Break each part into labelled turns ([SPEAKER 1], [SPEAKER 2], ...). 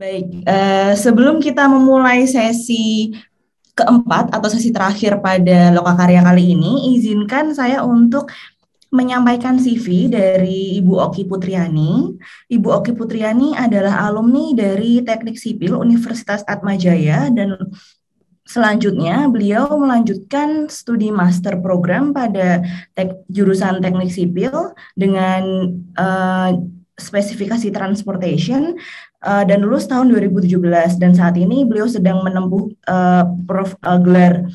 [SPEAKER 1] Baik, sebelum kita memulai sesi keempat atau sesi terakhir pada Lokakarya kali ini, izinkan saya untuk menyampaikan CV dari Ibu Oki Putriani. Ibu Oki Putriani adalah alumni dari Teknik Sipil Universitas Atmajaya dan selanjutnya beliau melanjutkan studi master program pada jurusan Teknik Sipil dengan spesifikasi transportation dan lulus tahun 2017 dan saat ini beliau sedang menempuh gelar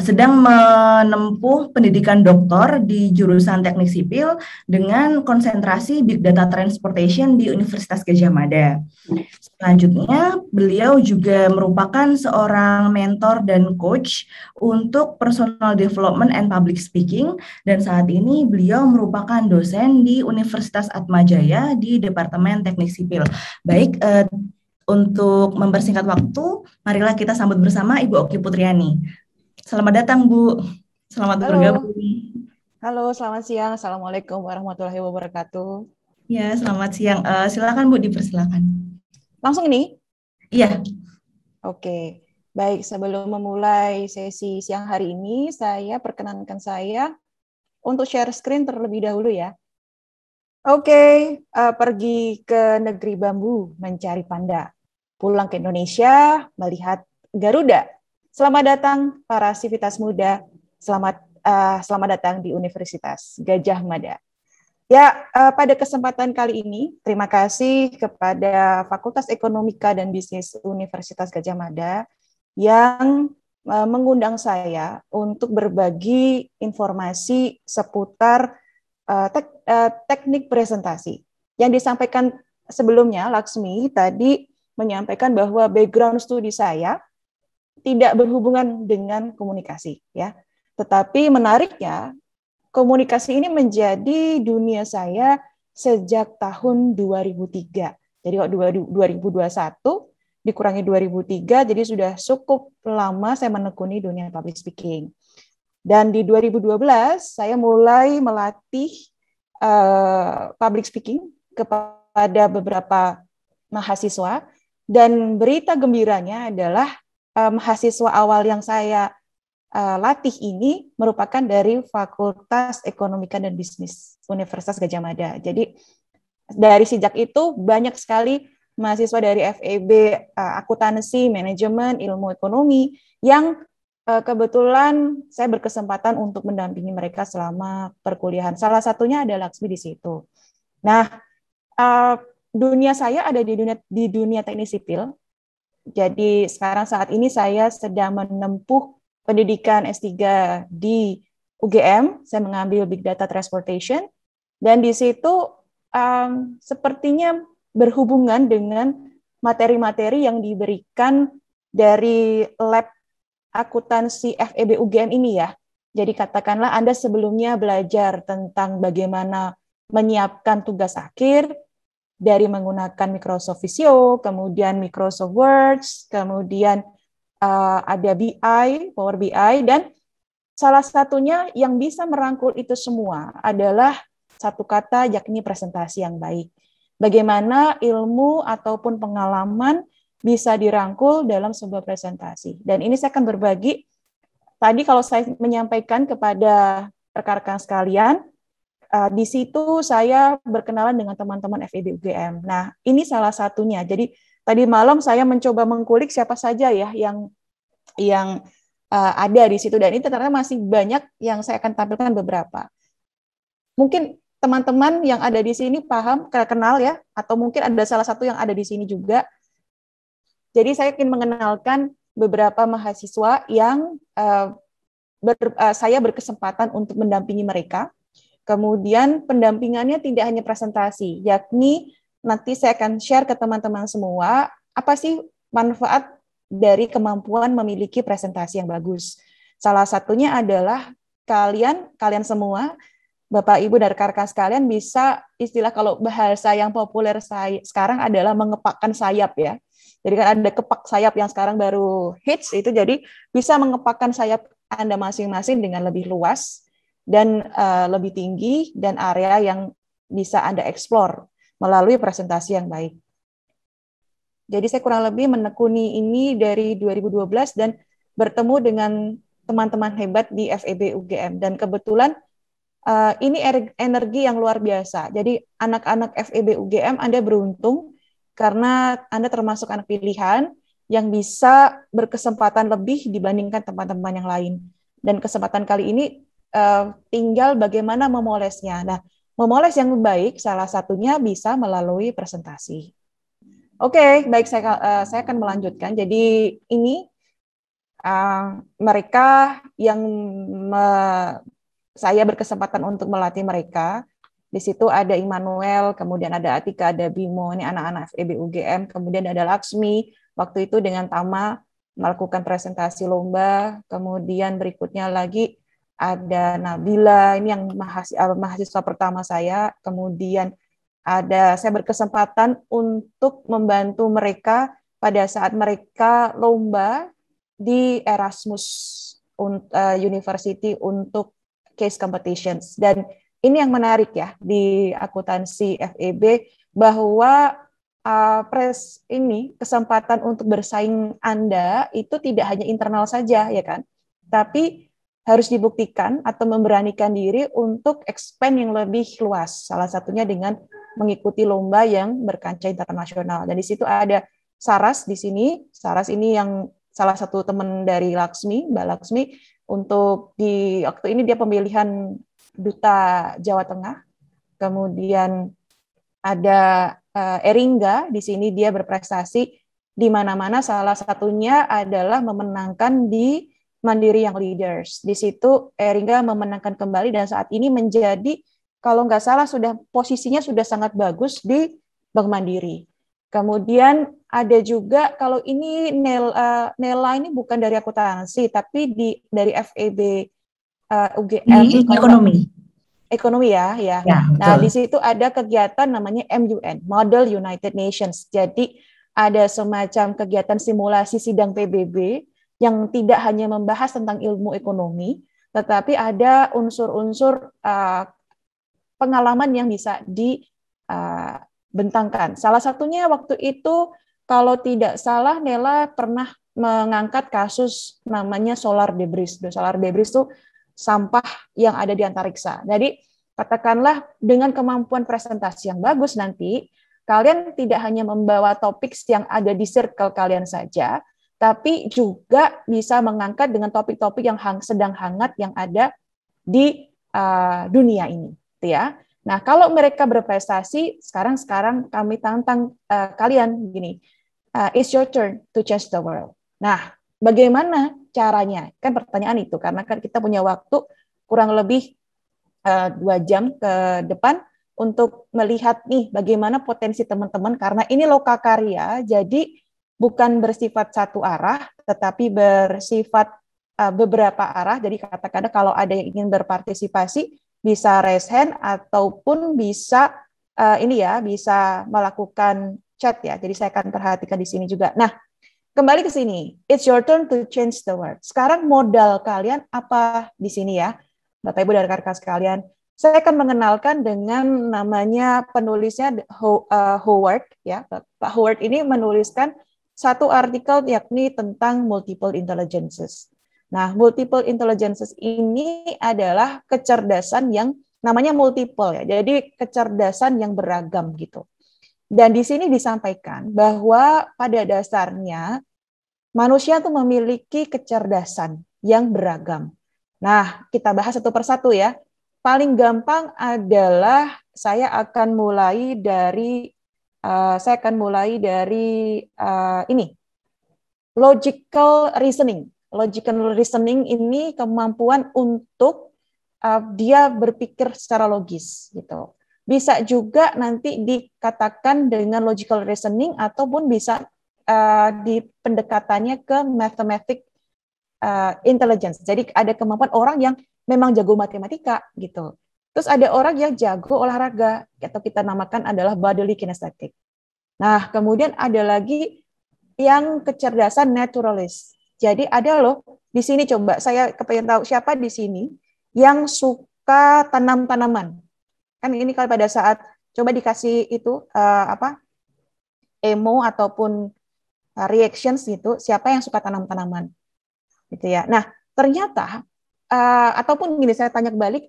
[SPEAKER 1] sedang menempuh pendidikan doktor di jurusan Teknik Sipil dengan konsentrasi Big Data Transportation di Universitas Gadjah Mada. Selanjutnya, beliau juga merupakan seorang mentor dan coach untuk personal development and public speaking dan saat ini beliau merupakan dosen di Universitas Atmajaya di Departemen Teknik Sipil. Baik, untuk mempersingkat waktu, marilah kita sambut bersama Ibu Oki Putriani. Selamat datang, Bu. Selamat
[SPEAKER 2] Halo,
[SPEAKER 1] bergabung.
[SPEAKER 2] selamat siang. Assalamualaikum warahmatullahi wabarakatuh.
[SPEAKER 1] Ya, selamat siang. Silakan, Bu, dipersilakan.
[SPEAKER 2] Langsung ini?
[SPEAKER 1] Iya.
[SPEAKER 2] Oke. Baik, sebelum memulai sesi siang hari ini, saya perkenankan saya untuk share screen terlebih dahulu ya. Oke, pergi ke negeri bambu mencari panda. Pulang ke Indonesia melihat Garuda. Selamat datang para sivitas muda. Selamat datang di Universitas Gadjah Mada. Ya, pada kesempatan kali ini, terima kasih kepada Fakultas Ekonomika dan Bisnis Universitas Gadjah Mada yang mengundang saya untuk berbagi informasi seputar teknik presentasi. Yang disampaikan sebelumnya, Laksmi tadi menyampaikan bahwa background studi saya tidak berhubungan dengan komunikasi, ya. Tetapi menariknya, komunikasi ini menjadi dunia saya sejak tahun 2003. Jadi 2021 dikurangi 2003, jadi sudah cukup lama saya menekuni dunia public speaking. Dan di 2012 saya mulai melatih public speaking kepada beberapa mahasiswa, dan berita gembiranya adalah mahasiswa awal yang saya latih ini merupakan dari Fakultas Ekonomika dan Bisnis Universitas Gadjah Mada. Jadi dari sejak itu banyak sekali mahasiswa dari FEB, akuntansi, manajemen, ilmu ekonomi yang kebetulan saya berkesempatan untuk mendampingi mereka selama perkuliahan. Salah satunya ada Laksmi di situ. Nah, dunia saya ada di dunia teknik sipil. Jadi sekarang saat ini saya sedang menempuh pendidikan S3 di UGM, saya mengambil Big Data Transportation, dan di situ sepertinya berhubungan dengan materi-materi yang diberikan dari lab akuntansi FEB UGM ini ya. Jadi katakanlah Anda sebelumnya belajar tentang bagaimana menyiapkan tugas akhir dari menggunakan Microsoft Visio, kemudian Microsoft Word, kemudian ada BI, Power BI, dan salah satunya yang bisa merangkul itu semua adalah satu kata, yakni presentasi yang baik. Bagaimana ilmu ataupun pengalaman bisa dirangkul dalam sebuah presentasi. Dan ini saya akan berbagi, tadi kalau saya menyampaikan kepada rekan-rekan sekalian, di situ saya berkenalan dengan teman-teman FEB UGM. Nah, ini salah satunya. Jadi tadi malam saya mencoba mengkulik siapa saja ya yang ada di situ, dan ini ternyata masih banyak yang saya akan tampilkan beberapa. Mungkin teman-teman yang ada di sini paham, kenal ya, atau mungkin ada salah satu yang ada di sini juga. Jadi saya ingin mengenalkan beberapa mahasiswa yang saya berkesempatan untuk mendampingi mereka. Kemudian pendampingannya tidak hanya presentasi, yakni nanti saya akan share ke teman-teman semua apa sih manfaat dari kemampuan memiliki presentasi yang bagus. Salah satunya adalah kalian semua, Bapak Ibu dan rekan-rekan sekalian, bisa istilah kalau bahasa yang populer sekarang adalah mengepakkan sayap ya. Jadi kan ada kepak sayap yang sekarang baru hits itu, jadi bisa mengepakkan sayap Anda masing-masing dengan lebih luas dan lebih tinggi dan area yang bisa Anda explore melalui presentasi yang baik. Jadi saya kurang lebih menekuni ini dari 2012 dan bertemu dengan teman-teman hebat di FEB UGM. Dan kebetulan ini energi yang luar biasa. Jadi anak-anak FEB UGM Anda beruntung karena Anda termasuk anak pilihan yang bisa berkesempatan lebih dibandingkan teman-teman yang lain. Dan kesempatan kali ini tinggal bagaimana memolesnya. Nah, memoles yang baik salah satunya bisa melalui presentasi. Oke, baik saya akan melanjutkan. Jadi ini mereka yang saya berkesempatan untuk melatih mereka. Di situ ada Immanuel, kemudian ada Atika, ada Bimo, ini anak-anak FEB UGM, kemudian ada Laksmi, waktu itu dengan Tama melakukan presentasi lomba, kemudian berikutnya lagi ada Nabila, ini yang mahasiswa pertama saya, kemudian saya berkesempatan untuk membantu mereka pada saat mereka lomba di Erasmus University untuk case competitions. Dan ini yang menarik ya di akuntansi FEB, bahwa kesempatan untuk bersaing Anda itu tidak hanya internal saja ya kan, tapi harus dibuktikan atau memberanikan diri untuk expand yang lebih luas. Salah satunya dengan mengikuti lomba yang berkancah internasional. Dan di situ ada Saras di sini. Saras ini yang salah satu teman dari Laksmi, Mbak Laksmi, untuk di waktu ini dia pemilihan Duta Jawa Tengah. Kemudian ada Eringa, di sini dia berprestasi di mana-mana, salah satunya adalah memenangkan di Mandiri Young Leaders. Di situ Eringa memenangkan kembali dan saat ini menjadi, kalau nggak salah posisinya sudah sangat bagus di Bank Mandiri. Kemudian ada juga, kalau ini Nela ini bukan dari akuntansi, tapi dari FEB UGM.
[SPEAKER 1] Di ekonomi.
[SPEAKER 2] Ekonomi ya. Nah, di situ ada kegiatan namanya MUN, Model United Nations. Jadi ada semacam kegiatan simulasi sidang PBB yang tidak hanya membahas tentang ilmu ekonomi, tetapi ada unsur-unsur pengalaman yang bisa dibentangkan. Salah satunya waktu itu, kalau tidak salah, Nela pernah mengangkat kasus namanya solar debris. Solar debris itu sampah yang ada di antariksa. Jadi katakanlah dengan kemampuan presentasi yang bagus nanti, kalian tidak hanya membawa topik yang ada di circle kalian saja, tapi juga bisa mengangkat dengan topik-topik yang sedang hangat yang ada di dunia ini, gitu ya. Nah, kalau mereka berprestasi, sekarang kami tantang kalian gini, it's your turn to change the world. Nah, bagaimana caranya? Kan pertanyaan itu, karena kan kita punya waktu kurang lebih 2 jam ke depan untuk melihat nih bagaimana potensi teman-teman, karena ini lokakarya, jadi bukan bersifat satu arah, tetapi bersifat beberapa arah. Jadi katakanlah kalau ada yang ingin berpartisipasi, bisa raise hand ataupun bisa bisa melakukan chat ya. Jadi saya akan perhatikan di sini juga. Nah, kembali ke sini. It's your turn to change the world. Sekarang modal kalian apa di sini ya, Bapak Ibu dan rekan-rekan sekalian? Saya akan mengenalkan dengan namanya penulisnya Howard ya. Pak Howard ini menuliskan satu artikel yakni tentang multiple intelligences. Nah, multiple intelligences ini adalah kecerdasan yang namanya multiple ya. Jadi kecerdasan yang beragam gitu. Dan di sini disampaikan bahwa pada dasarnya manusia itu memiliki kecerdasan yang beragam. Nah, kita bahas satu persatu ya. Paling gampang adalah saya akan mulai dari ini, logical reasoning. Logical reasoning ini kemampuan untuk dia berpikir secara logis gitu. Bisa juga nanti dikatakan dengan logical reasoning ataupun bisa di pendekatannya ke mathematic intelligence. Jadi ada kemampuan orang yang memang jago matematika gitu. Terus ada orang yang jago olahraga atau kita namakan adalah bodily kinesthetic. Nah, kemudian ada lagi yang kecerdasan naturalis. Jadi ada loh di sini, coba saya kepengen tahu siapa di sini yang suka tanam-tanaman. Kan ini kalau pada saat coba dikasih itu emo ataupun reactions gitu, siapa yang suka tanam-tanaman gitu ya. Nah, ternyata ataupun gini, saya tanya kebalik,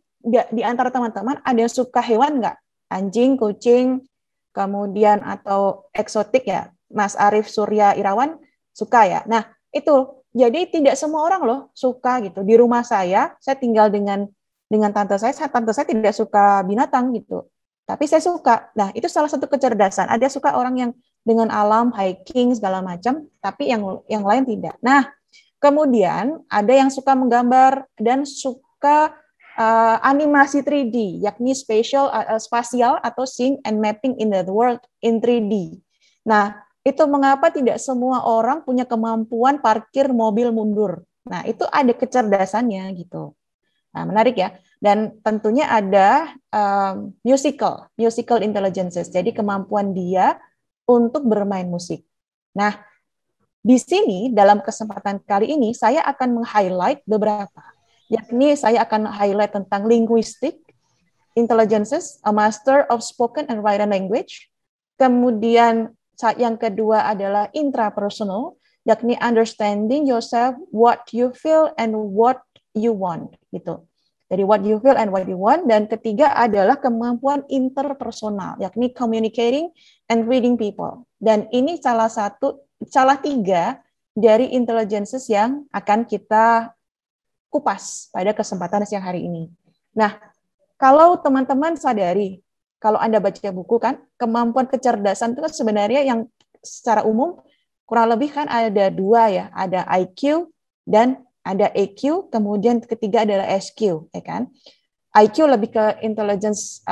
[SPEAKER 2] di antara teman-teman ada yang suka hewan nggak? Anjing, kucing, kemudian atau eksotik ya. Mas Arief Surya Irawan suka ya. Nah, itu jadi tidak semua orang loh suka gitu. Di rumah saya tinggal dengan tante saya tidak suka binatang gitu. Tapi saya suka. Nah, itu salah satu kecerdasan. Ada suka orang yang dengan alam, hiking segala macam, tapi yang lain tidak. Nah, kemudian ada yang suka menggambar dan suka animasi 3D, yakni spatial atau seeing and mapping in the world in 3D. Nah, itu mengapa tidak semua orang punya kemampuan parkir mobil mundur. Nah, itu ada kecerdasannya gitu. Nah, menarik ya. Dan tentunya ada musical intelligences. Jadi kemampuan dia untuk bermain musik. Nah, di sini dalam kesempatan kali ini saya akan meng-highlight beberapa. Yakni saya akan highlight tentang linguistic intelligences, a master of spoken and written language. Kemudian yang kedua adalah intrapersonal, yakni understanding yourself, what you feel and what you want gitu. Jadi what you feel and what you want. Dan ketiga adalah kemampuan interpersonal, yakni communicating and reading people. Dan ini salah tiga dari intelligences yang akan kita kupas pada kesempatan siang hari ini. Nah, kalau teman-teman sadari, kalau Anda baca buku kan, kemampuan kecerdasan itu kan sebenarnya yang secara umum kurang lebih kan ada dua ya, ada IQ dan ada EQ, kemudian ketiga adalah SQ, ya kan? IQ lebih ke intelligence,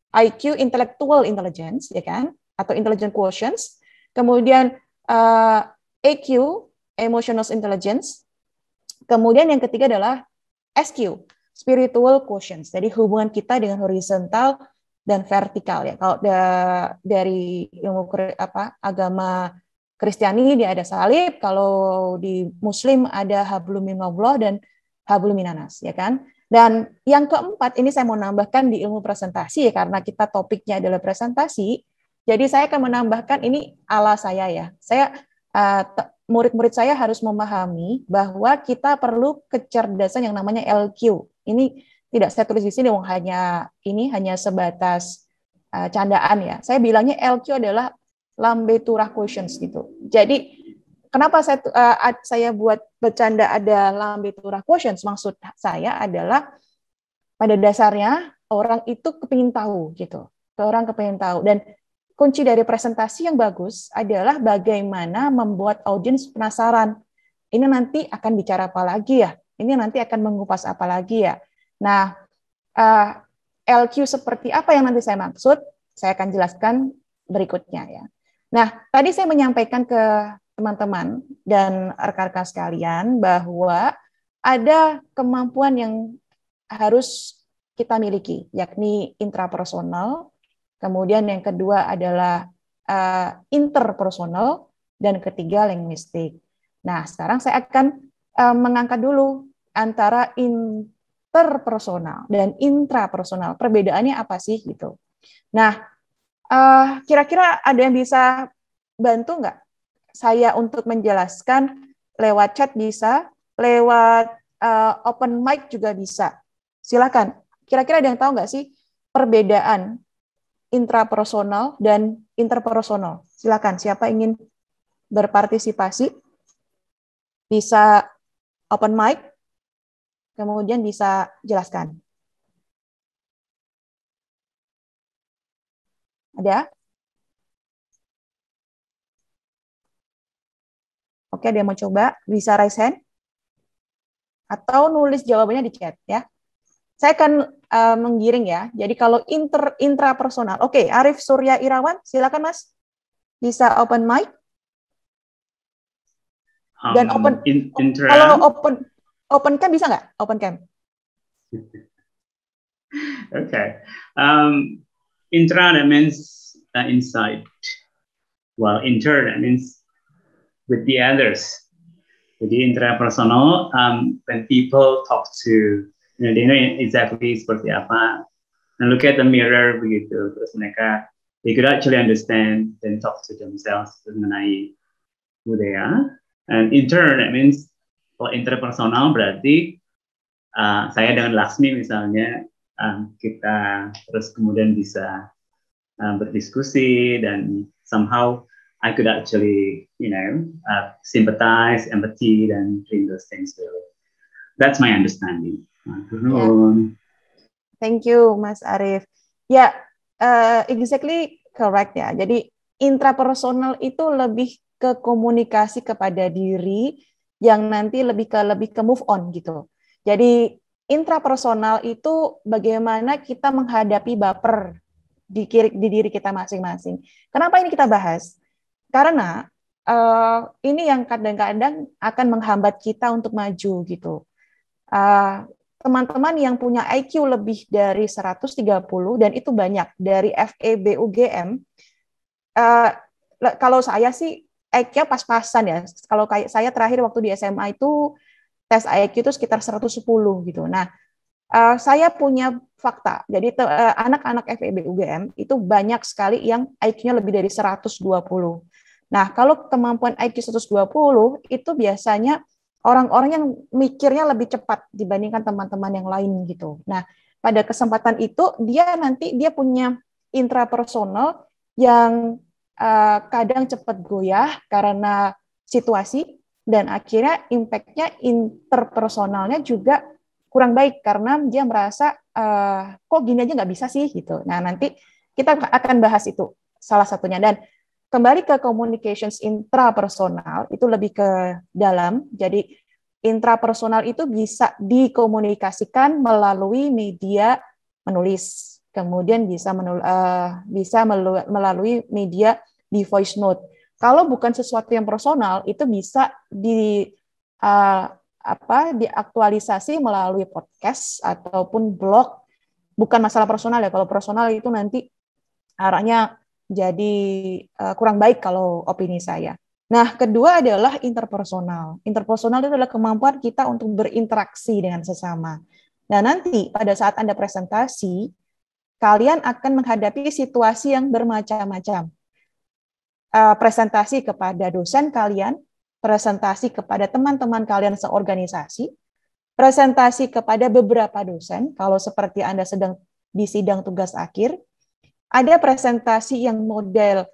[SPEAKER 2] IQ intellectual intelligence, ya kan? Atau intelligent quotients. Kemudian EQ emotional intelligence. Kemudian yang ketiga adalah SQ spiritual quotients. Jadi hubungan kita dengan horizontal dan vertikal ya. Kalau dari ilmu agama Kristiani dia ada salib, kalau di Muslim ada hablum minallah dan hablum minanas, ya kan? Dan yang keempat ini saya mau nambahkan di ilmu presentasi ya, karena kita topiknya adalah presentasi. Jadi saya akan menambahkan ini ala saya ya. Saya murid-murid saya harus memahami bahwa kita perlu kecerdasan yang namanya LQ. Ini tidak saya tulis di sini, hanya sebatas candaan ya. Saya bilangnya LQ adalah lambe-turah quotients gitu. Jadi kenapa saya buat bercanda ada lambe-turah quotients? Maksud saya adalah pada dasarnya orang itu kepingin tahu gitu. Orang kepingin tahu, dan kunci dari presentasi yang bagus adalah bagaimana membuat audiens penasaran. Ini nanti akan bicara apa lagi ya? Ini nanti akan mengupas apa lagi ya? Nah, LQ seperti apa yang nanti saya maksud? Saya akan jelaskan berikutnya ya. Nah, tadi saya menyampaikan ke teman-teman dan rekan-rekan sekalian bahwa ada kemampuan yang harus kita miliki, yakni intrapersonal, kemudian yang kedua adalah interpersonal, dan ketiga linguistik. Nah, sekarang saya akan mengangkat dulu antara interpersonal dan intrapersonal. Perbedaannya apa sih gitu. Nah, kira-kira ada yang bisa bantu nggak saya untuk menjelaskan lewat chat bisa, lewat open mic juga bisa. Silakan. Kira-kira ada yang tahu nggak sih perbedaan intrapersonal dan interpersonal? Silakan. Siapa ingin berpartisipasi? Bisa open mic, kemudian bisa jelaskan. Ada? Oke, ada yang mau coba? Bisa raise hand? Atau nulis jawabannya di chat ya. Saya akan menggiring ya. Jadi kalau intrapersonal. Oke, Arief Surya Irawan, silakan Mas. Bisa open mic. Dan kalau open cam bisa nggak? Open cam.
[SPEAKER 3] Okay. Intra that means inside. Well, inter that means with the others. Jadi intrapersonal, when people talk to, they know exactly seperti apa. And look at the mirror begitu. Terus mereka they could actually understand and talk to themselves mengenai who they are. And in turn, that means kalau interpersonal berarti saya dengan Laksmi misalnya kita terus kemudian bisa berdiskusi dan somehow I could actually, sympathize, empathy, and treat those things really. That's my understanding.
[SPEAKER 2] Yeah. Thank you, Mas Arief. Ya, exactly correct ya. Jadi intrapersonal itu lebih ke komunikasi kepada diri yang nanti lebih ke move on gitu. Jadi intrapersonal itu bagaimana kita menghadapi baper di diri kita masing-masing. Kenapa ini kita bahas? Karena ini yang kadang-kadang akan menghambat kita untuk maju gitu. Teman-teman yang punya IQ lebih dari 130 dan itu banyak dari FEB UGM. Kalau saya sih IQ pas-pasan ya. Kalau kayak saya terakhir waktu di SMA itu tes IQ itu sekitar 110 gitu. Nah, saya punya fakta. Jadi anak-anak FEB UGM itu banyak sekali yang IQ-nya lebih dari 120. Nah, kalau kemampuan IQ 120 itu biasanya orang-orang yang mikirnya lebih cepat dibandingkan teman-teman yang lain gitu. Nah, pada kesempatan itu dia punya intrapersonal yang kadang cepat goyah karena situasi dan akhirnya impact-nya interpersonalnya juga kurang baik karena dia merasa kok gini aja nggak bisa sih gitu. Nah, nanti kita akan bahas itu salah satunya. Dan kembali ke communications intrapersonal, itu lebih ke dalam. Jadi intrapersonal itu bisa dikomunikasikan melalui media menulis, kemudian bisa melalui media di voice note. Kalau bukan sesuatu yang personal, itu bisa diaktualisasi melalui podcast ataupun blog. Bukan masalah personal ya. Kalau personal itu nanti arahnya jadi kurang baik kalau opini saya. Nah, kedua adalah interpersonal. Interpersonal itu adalah kemampuan kita untuk berinteraksi dengan sesama. Nah, nanti pada saat Anda presentasi, kalian akan menghadapi situasi yang bermacam-macam. Presentasi kepada dosen kalian, presentasi kepada teman-teman kalian seorganisasi, presentasi kepada beberapa dosen, kalau seperti Anda sedang di sidang tugas akhir, ada presentasi yang model,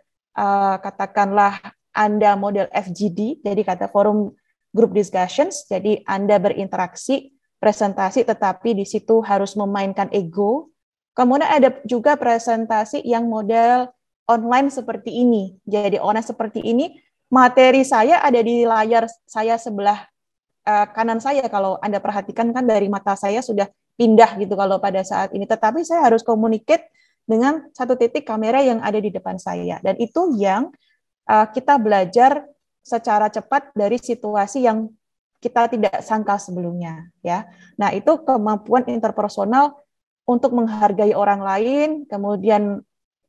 [SPEAKER 2] katakanlah Anda model FGD, jadi kata forum group discussions, jadi Anda berinteraksi, presentasi, tetapi di situ harus memainkan ego. Kemudian ada juga presentasi yang model online seperti ini. Jadi online seperti ini, materi saya ada di layar saya sebelah kanan saya. Kalau Anda perhatikan kan dari mata saya sudah pindah gitu kalau pada saat ini. Tetapi saya harus communicate dengan satu titik kamera yang ada di depan saya. Dan itu yang kita belajar secara cepat dari situasi yang kita tidak sangka sebelumnya. Ya. Nah, itu kemampuan interpersonal untuk menghargai orang lain, kemudian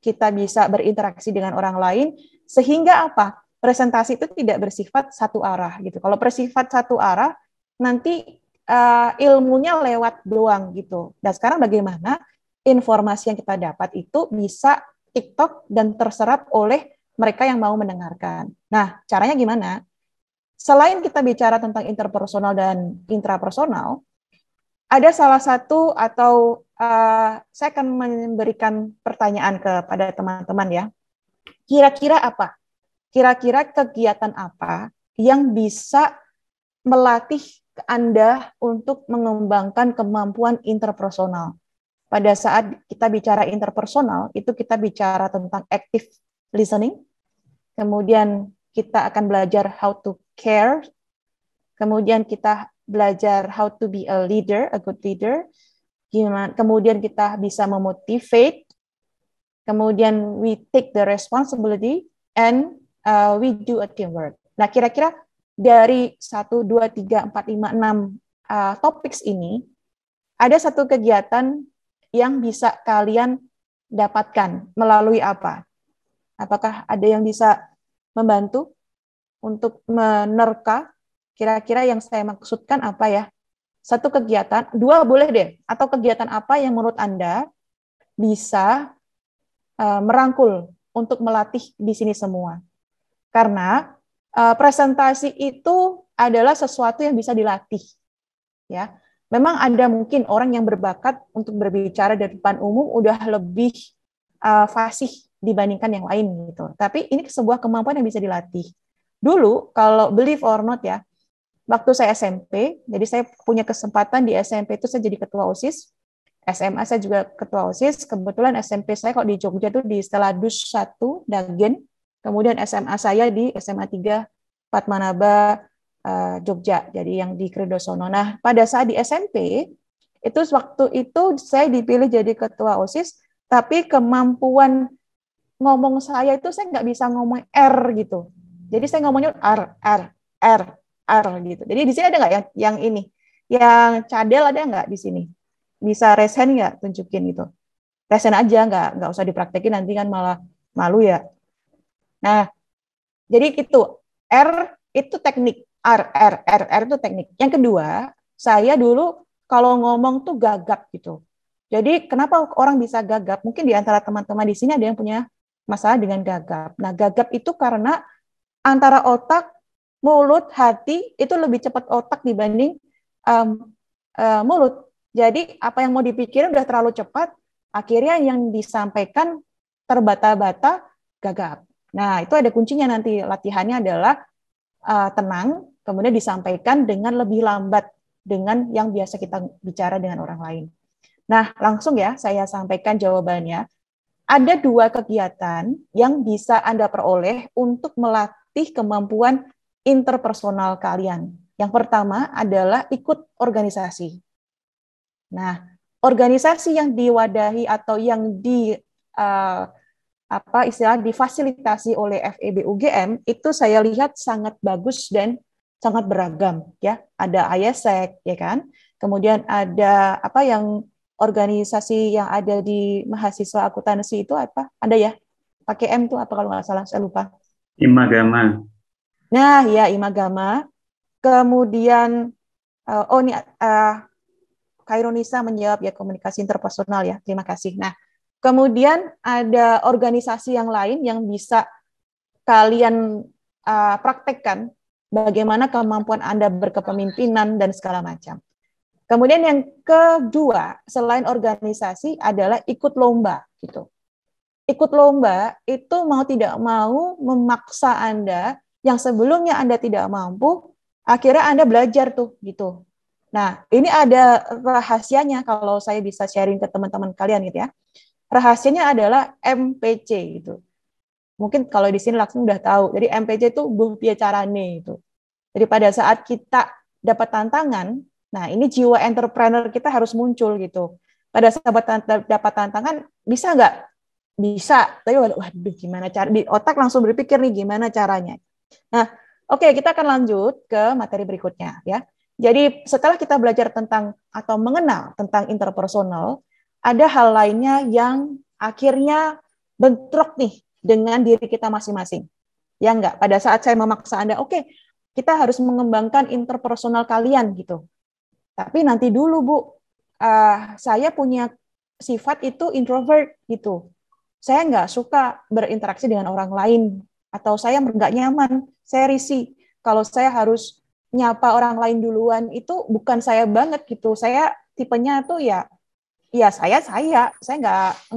[SPEAKER 2] kita bisa berinteraksi dengan orang lain, sehingga apa? Presentasi itu tidak bersifat satu arah gitu. Kalau bersifat satu arah, nanti ilmunya lewat doang gitu. Dan sekarang bagaimana informasi yang kita dapat itu bisa TikTok dan terserap oleh mereka yang mau mendengarkan. Nah, caranya gimana? Selain kita bicara tentang interpersonal dan intrapersonal, ada salah satu atau saya akan memberikan pertanyaan kepada teman-teman ya. Kira-kira apa? Kira-kira kegiatan apa yang bisa melatih Anda untuk mengembangkan kemampuan interpersonal? Pada saat kita bicara interpersonal, itu kita bicara tentang active listening, kemudian kita akan belajar how to care, kemudian kita belajar how to be a leader, a good leader, kemudian kita bisa memotivate, kemudian we take the responsibility, and we do a teamwork. Nah, kira-kira dari 1, 2, 3, 4, 5, 6 topik ini, ada satu kegiatan yang bisa kalian dapatkan melalui apa? Apakah ada yang bisa membantu untuk menerka kira-kira yang saya maksudkan apa ya? Satu kegiatan, 2 boleh deh, atau kegiatan apa yang menurut Anda bisa merangkul untuk melatih di sini semua. Karena presentasi itu adalah sesuatu yang bisa dilatih. Ya, memang ada mungkin orang yang berbakat untuk berbicara di depan umum udah lebih fasih dibandingkan yang lain gitu. Tapi ini sebuah kemampuan yang bisa dilatih. Dulu kalau believe or not ya, waktu saya SMP, jadi saya punya kesempatan di SMP itu saya jadi ketua OSIS. SMA saya juga ketua OSIS. Kebetulan SMP saya kok di Jogja tuh di Steladus 1 Dagen. Kemudian SMA saya di SMA 3 Padmanaba Jogja. Jadi yang di Kridosono. Nah, pada saat di SMP itu waktu itu saya dipilih jadi ketua OSIS, tapi kemampuan ngomong saya itu saya nggak bisa ngomong R gitu. Jadi saya ngomongnya R gitu. Jadi di sini ada nggak yang ini? Yang cadel ada nggak di sini? Bisa raise hand nggak? Tunjukin gitu. Raise hand aja, nggak usah dipraktekin nanti kan malah malu ya. Nah, jadi itu R itu teknik, R itu teknik. Yang kedua, saya dulu kalau ngomong tuh gagap gitu. Jadi kenapa orang bisa gagap? Mungkin di antara teman-teman di sini ada yang punya masalah dengan gagap. Nah, gagap itu karena antara otak, mulut, hati itu lebih cepat otak dibanding mulut. Jadi apa yang mau dipikirin udah terlalu cepat, akhirnya yang disampaikan terbata-bata, gagap. Nah, itu ada kuncinya nanti. Latihannya adalah tenang, kemudian disampaikan dengan lebih lambat dengan yang biasa kita bicara dengan orang lain. Nah, langsung ya saya sampaikan jawabannya. Ada 2 kegiatan yang bisa Anda peroleh untuk melatih kemampuan interpersonal kalian. Yang pertama adalah ikut organisasi. Nah, organisasi yang diwadahi atau yang difasilitasi oleh FEB UGM itu saya lihat sangat bagus dan sangat beragam ya. Ada ISEC ya kan. Kemudian ada yang organisasi yang ada di mahasiswa akuntansi itu apa? Ada ya? Pakai M itu apa kalau nggak salah, saya lupa.
[SPEAKER 3] Imagama.
[SPEAKER 2] Nah, ya Imagama. Kemudian Kaironisa menjawab ya komunikasi interpersonal ya. Terima kasih. Nah, kemudian ada organisasi yang lain yang bisa kalian praktekkan bagaimana kemampuan Anda berkepemimpinan dan segala macam. Kemudian yang kedua, selain organisasi adalah ikut lomba gitu. Ikut lomba itu mau tidak mau memaksa Anda yang sebelumnya Anda tidak mampu, akhirnya Anda belajar tuh gitu. Nah, ini ada rahasianya kalau saya bisa sharing ke teman-teman kalian gitu ya. Rahasianya adalah MPC gitu. Mungkin kalau di sini langsung udah tahu. Jadi MPC itu buh piye carane itu. Jadi pada saat kita dapat tantangan, nah ini jiwa entrepreneur kita harus muncul gitu. Pada saat dapat tantangan, bisa nggak? Bisa. Tapi waduh gimana cara? Di otak langsung berpikir nih gimana caranya. Nah, oke, kita akan lanjut ke materi berikutnya ya. Jadi setelah kita belajar tentang atau mengenal tentang interpersonal, ada hal lainnya yang akhirnya bentrok nih dengan diri kita masing-masing. Ya enggak? Pada saat saya memaksa Anda, oke, kita harus mengembangkan interpersonal kalian gitu. Tapi nanti dulu Bu, saya punya sifat itu introvert gitu. Saya nggak suka berinteraksi dengan orang lain, atau saya nggak nyaman, saya risih. Kalau saya harus nyapa orang lain duluan itu bukan saya banget gitu. Saya tipenya tuh ya saya nggak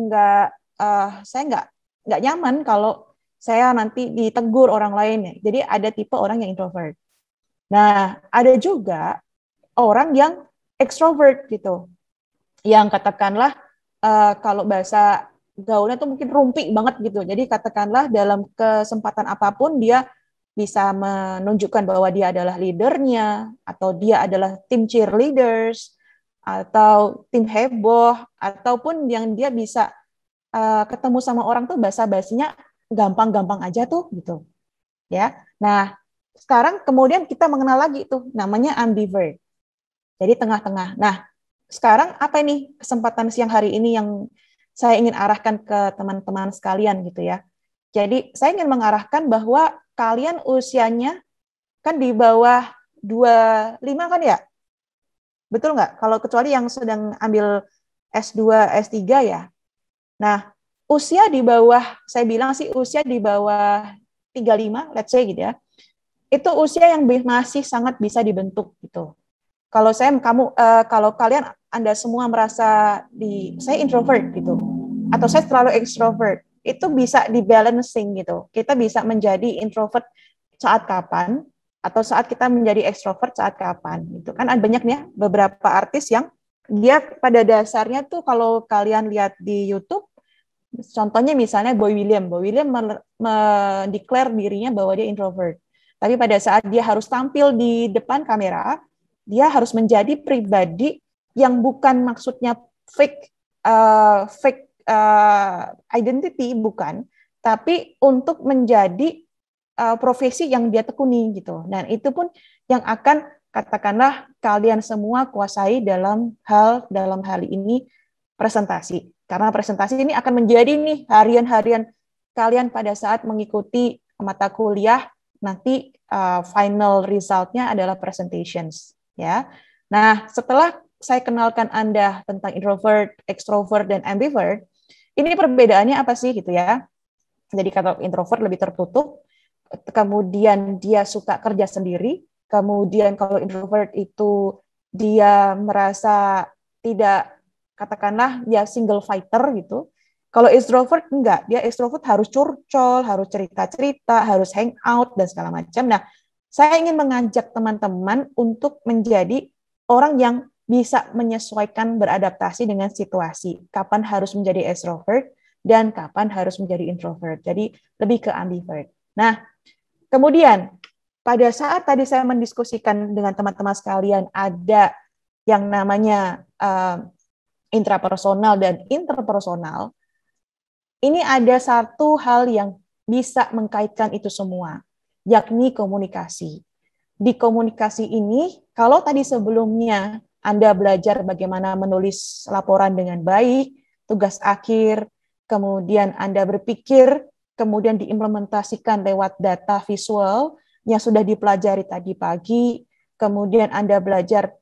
[SPEAKER 2] nyaman kalau saya nanti ditegur orang lain ya. Jadi ada tipe orang yang introvert. Nah, ada juga orang yang extrovert gitu. Yang katakanlah kalau bahasa gaulnya tuh mungkin rumpi banget gitu. Jadi katakanlah dalam kesempatan apapun dia bisa menunjukkan bahwa dia adalah leadernya, atau dia adalah tim cheerleaders, atau tim heboh, ataupun yang dia bisa ketemu sama orang tuh basa-basinya gampang-gampang aja tuh gitu. Ya. Nah, sekarang kemudian kita mengenal lagi tuh namanya ambivert. Jadi tengah-tengah. Nah, sekarang apa ini kesempatan siang hari ini yang saya ingin arahkan ke teman-teman sekalian gitu ya. Jadi saya ingin mengarahkan bahwa kalian usianya kan di bawah 25 kan ya? Betul nggak? Kalau kecuali yang sedang ambil S2, S3 ya. Nah, usia di bawah, saya bilang sih usia di bawah 35, let's say gitu ya, itu usia yang masih sangat bisa dibentuk gitu. Kalau kalau kalian Anda semua merasa saya introvert gitu, atau saya terlalu extrovert, itu bisa di balancing gitu. Kita bisa menjadi introvert saat kapan, atau saat kita menjadi extrovert saat kapan. Itu kan ada banyak nih beberapa artis yang dia pada dasarnya tuh kalau kalian lihat di YouTube, contohnya misalnya Boy William mendeklar dirinya bahwa dia introvert. Tapi pada saat dia harus tampil di depan kamera, dia harus menjadi pribadi yang bukan maksudnya fake identity, bukan, tapi untuk menjadi profesi yang dia tekuni gitu. Dan itu pun yang akan katakanlah kalian semua kuasai dalam hal ini presentasi. Karena presentasi ini akan menjadi nih harian-harian kalian pada saat mengikuti mata kuliah, nanti final result-nya adalah presentations. Ya. Nah, setelah saya kenalkan Anda tentang introvert, extrovert, dan ambivert, ini perbedaannya apa sih gitu ya? Jadi kalau introvert lebih tertutup, kemudian dia suka kerja sendiri, kemudian kalau introvert itu dia merasa tidak, katakanlah dia single fighter gitu. Kalau extrovert enggak, dia extrovert harus curcol, harus cerita-cerita, harus hang out dan segala macam. Nah, saya ingin mengajak teman-teman untuk menjadi orang yang bisa menyesuaikan beradaptasi dengan situasi. Kapan harus menjadi extrovert dan kapan harus menjadi introvert. Jadi lebih ke ambivert. Nah, kemudian pada saat tadi saya mendiskusikan dengan teman-teman sekalian ada yang namanya intrapersonal dan interpersonal, ini ada satu hal yang bisa mengkaitkan itu semua, yakni komunikasi. Di komunikasi ini, kalau tadi sebelumnya Anda belajar bagaimana menulis laporan dengan baik, tugas akhir, kemudian Anda berpikir, kemudian diimplementasikan lewat data visual yang sudah dipelajari tadi pagi, kemudian Anda belajar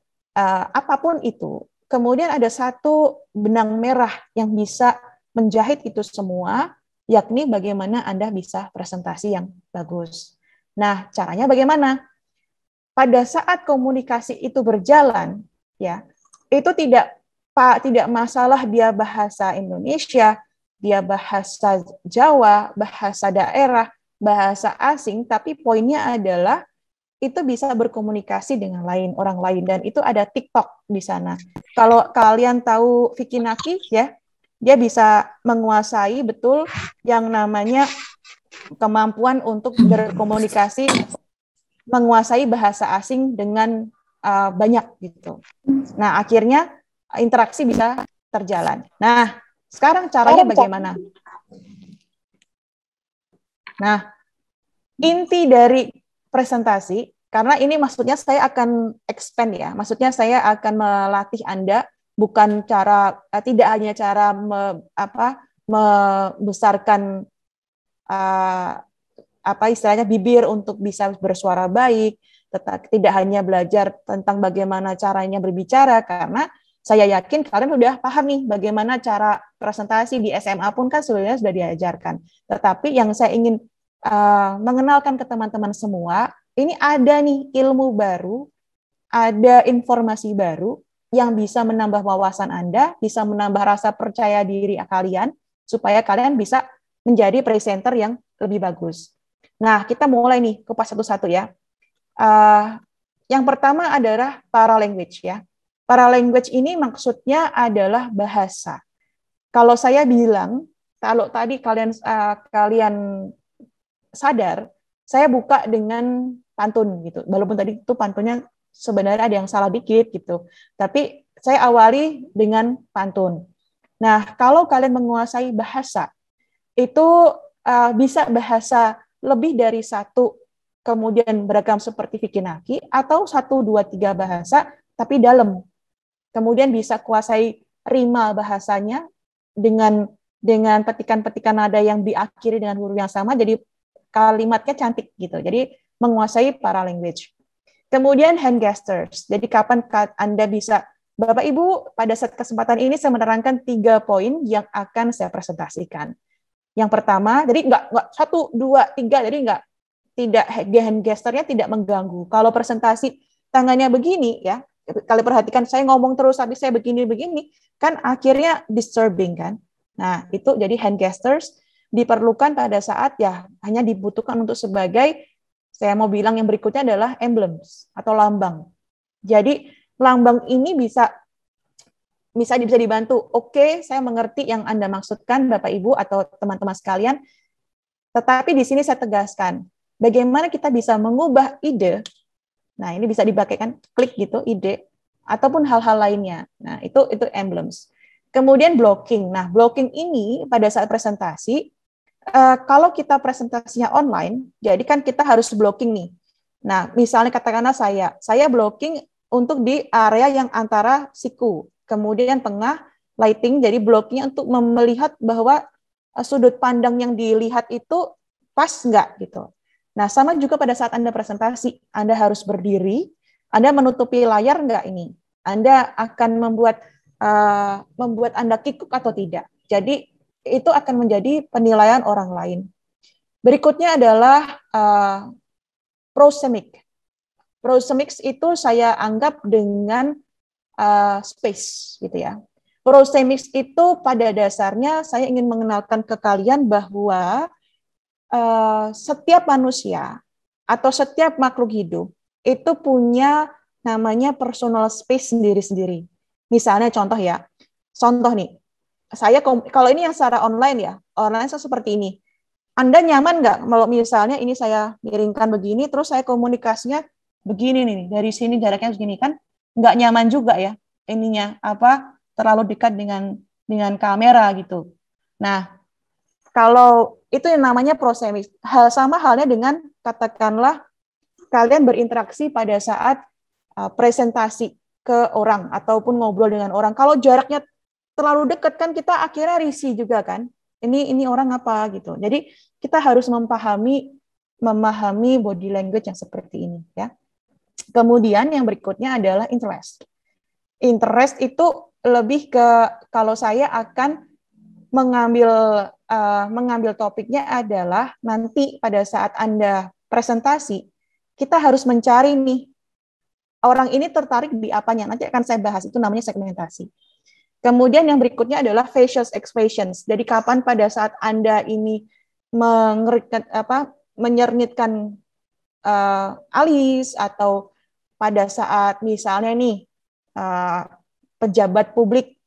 [SPEAKER 2] apapun itu, kemudian ada satu benang merah yang bisa menjahit itu semua, yakni bagaimana Anda bisa presentasi yang bagus. Nah, caranya bagaimana? Pada saat komunikasi itu berjalan, ya, itu tidak masalah dia bahasa Indonesia, dia bahasa Jawa, bahasa daerah, bahasa asing, tapi poinnya adalah itu bisa berkomunikasi dengan orang lain, dan itu ada TikTok di sana. Kalau kalian tahu Vicky Naki, ya, dia bisa menguasai betul yang namanya kemampuan untuk berkomunikasi, menguasai bahasa asing dengan banyak gitu. Nah, akhirnya interaksi bisa terjalan. Nah, sekarang caranya bagaimana? Nah, inti dari presentasi, karena ini maksudnya saya akan expand ya, maksudnya saya akan melatih Anda bukan tidak hanya cara membesarkan istilahnya bibir untuk bisa bersuara baik, tetapi tidak hanya belajar tentang bagaimana caranya berbicara, karena saya yakin kalian sudah paham nih bagaimana cara presentasi di SMA pun kan sebenarnya sudah diajarkan. Tetapi yang saya ingin mengenalkan ke teman-teman semua, ini ada nih ilmu baru, ada informasi baru yang bisa menambah wawasan Anda, bisa menambah rasa percaya diri kalian, supaya kalian bisa menjadi presenter yang lebih bagus. Nah, kita mulai nih kupas satu-satu ya. Yang pertama adalah paralanguage ya. Paralanguage ini maksudnya adalah bahasa. Kalau saya bilang, kalau tadi kalian sadar, saya buka dengan pantun gitu. Walaupun tadi itu pantunnya sebenarnya ada yang salah dikit gitu. Tapi saya awali dengan pantun. Nah, kalau kalian menguasai bahasa, itu bisa bahasa lebih dari satu, kemudian beragam seperti Vicky Naki, atau 1, 2, 3 bahasa, tapi dalam. Kemudian bisa kuasai rima bahasanya dengan petikan-petikan nada yang diakhiri dengan huruf yang sama, jadi kalimatnya cantik gitu. Jadi menguasai paralanguage. Kemudian hand gestures. Jadi kapan Anda bisa Bapak Ibu, pada saat kesempatan ini saya menerangkan 3 poin yang akan saya presentasikan. Yang pertama, jadi nggak 1, 2, 3, jadi tidak hand gesturnya tidak mengganggu. Kalau presentasi tangannya begini ya, kalau perhatikan saya ngomong terus tapi saya begini-begini, kan akhirnya disturbing kan. Nah, itu jadi hand gestures diperlukan pada saat ya hanya dibutuhkan untuk sebagai, saya mau bilang yang berikutnya adalah emblems atau lambang. Jadi lambang ini bisa dibantu. Oke, saya mengerti yang Anda maksudkan Bapak Ibu atau teman-teman sekalian. Tetapi di sini saya tegaskan, bagaimana kita bisa mengubah ide. Nah, ini bisa dipakai kan, klik gitu ide ataupun hal-hal lainnya. Nah, itu emblems. Kemudian blocking. Nah, blocking ini pada saat presentasi, kalau kita presentasinya online, jadi kan kita harus blocking nih. Nah, misalnya katakanlah saya blocking untuk di area yang antara siku, kemudian tengah lighting, jadi blockingnya untuk melihat bahwa sudut pandang yang dilihat itu pas nggak gitu. Nah, sama juga pada saat Anda presentasi, Anda harus berdiri, Anda menutupi layar nggak ini? Anda akan membuat Anda kikuk atau tidak. Jadi itu akan menjadi penilaian orang lain. Berikutnya adalah proxemics. Proxemics itu saya anggap dengan space gitu ya. Proxemics itu pada dasarnya saya ingin mengenalkan ke kalian bahwa setiap manusia atau setiap makhluk hidup itu punya namanya personal space sendiri-sendiri. Misalnya contoh nih, saya kalau ini yang secara online ya, online seperti ini. Anda nyaman nggak kalau misalnya ini saya miringkan begini, terus saya komunikasinya begini nih, dari sini jaraknya segini kan, nggak nyaman juga ya ininya terlalu dekat dengan kamera gitu. Nah, kalau itu yang namanya proxemics. Sama halnya dengan katakanlah kalian berinteraksi pada saat presentasi ke orang ataupun ngobrol dengan orang. Kalau jaraknya terlalu dekat kan kita akhirnya risih juga kan. Ini orang apa gitu. Jadi kita harus memahami body language yang seperti ini ya. Kemudian yang berikutnya adalah interest. Interest itu lebih ke kalau saya akan mengambil topiknya adalah nanti pada saat Anda presentasi, kita harus mencari nih orang ini tertarik di apanya. Nanti akan saya bahas, itu namanya segmentasi. Kemudian yang berikutnya adalah facial expressions. Jadi kapan pada saat Anda ini menyernitkan alis, atau pada saat misalnya nih pejabat publik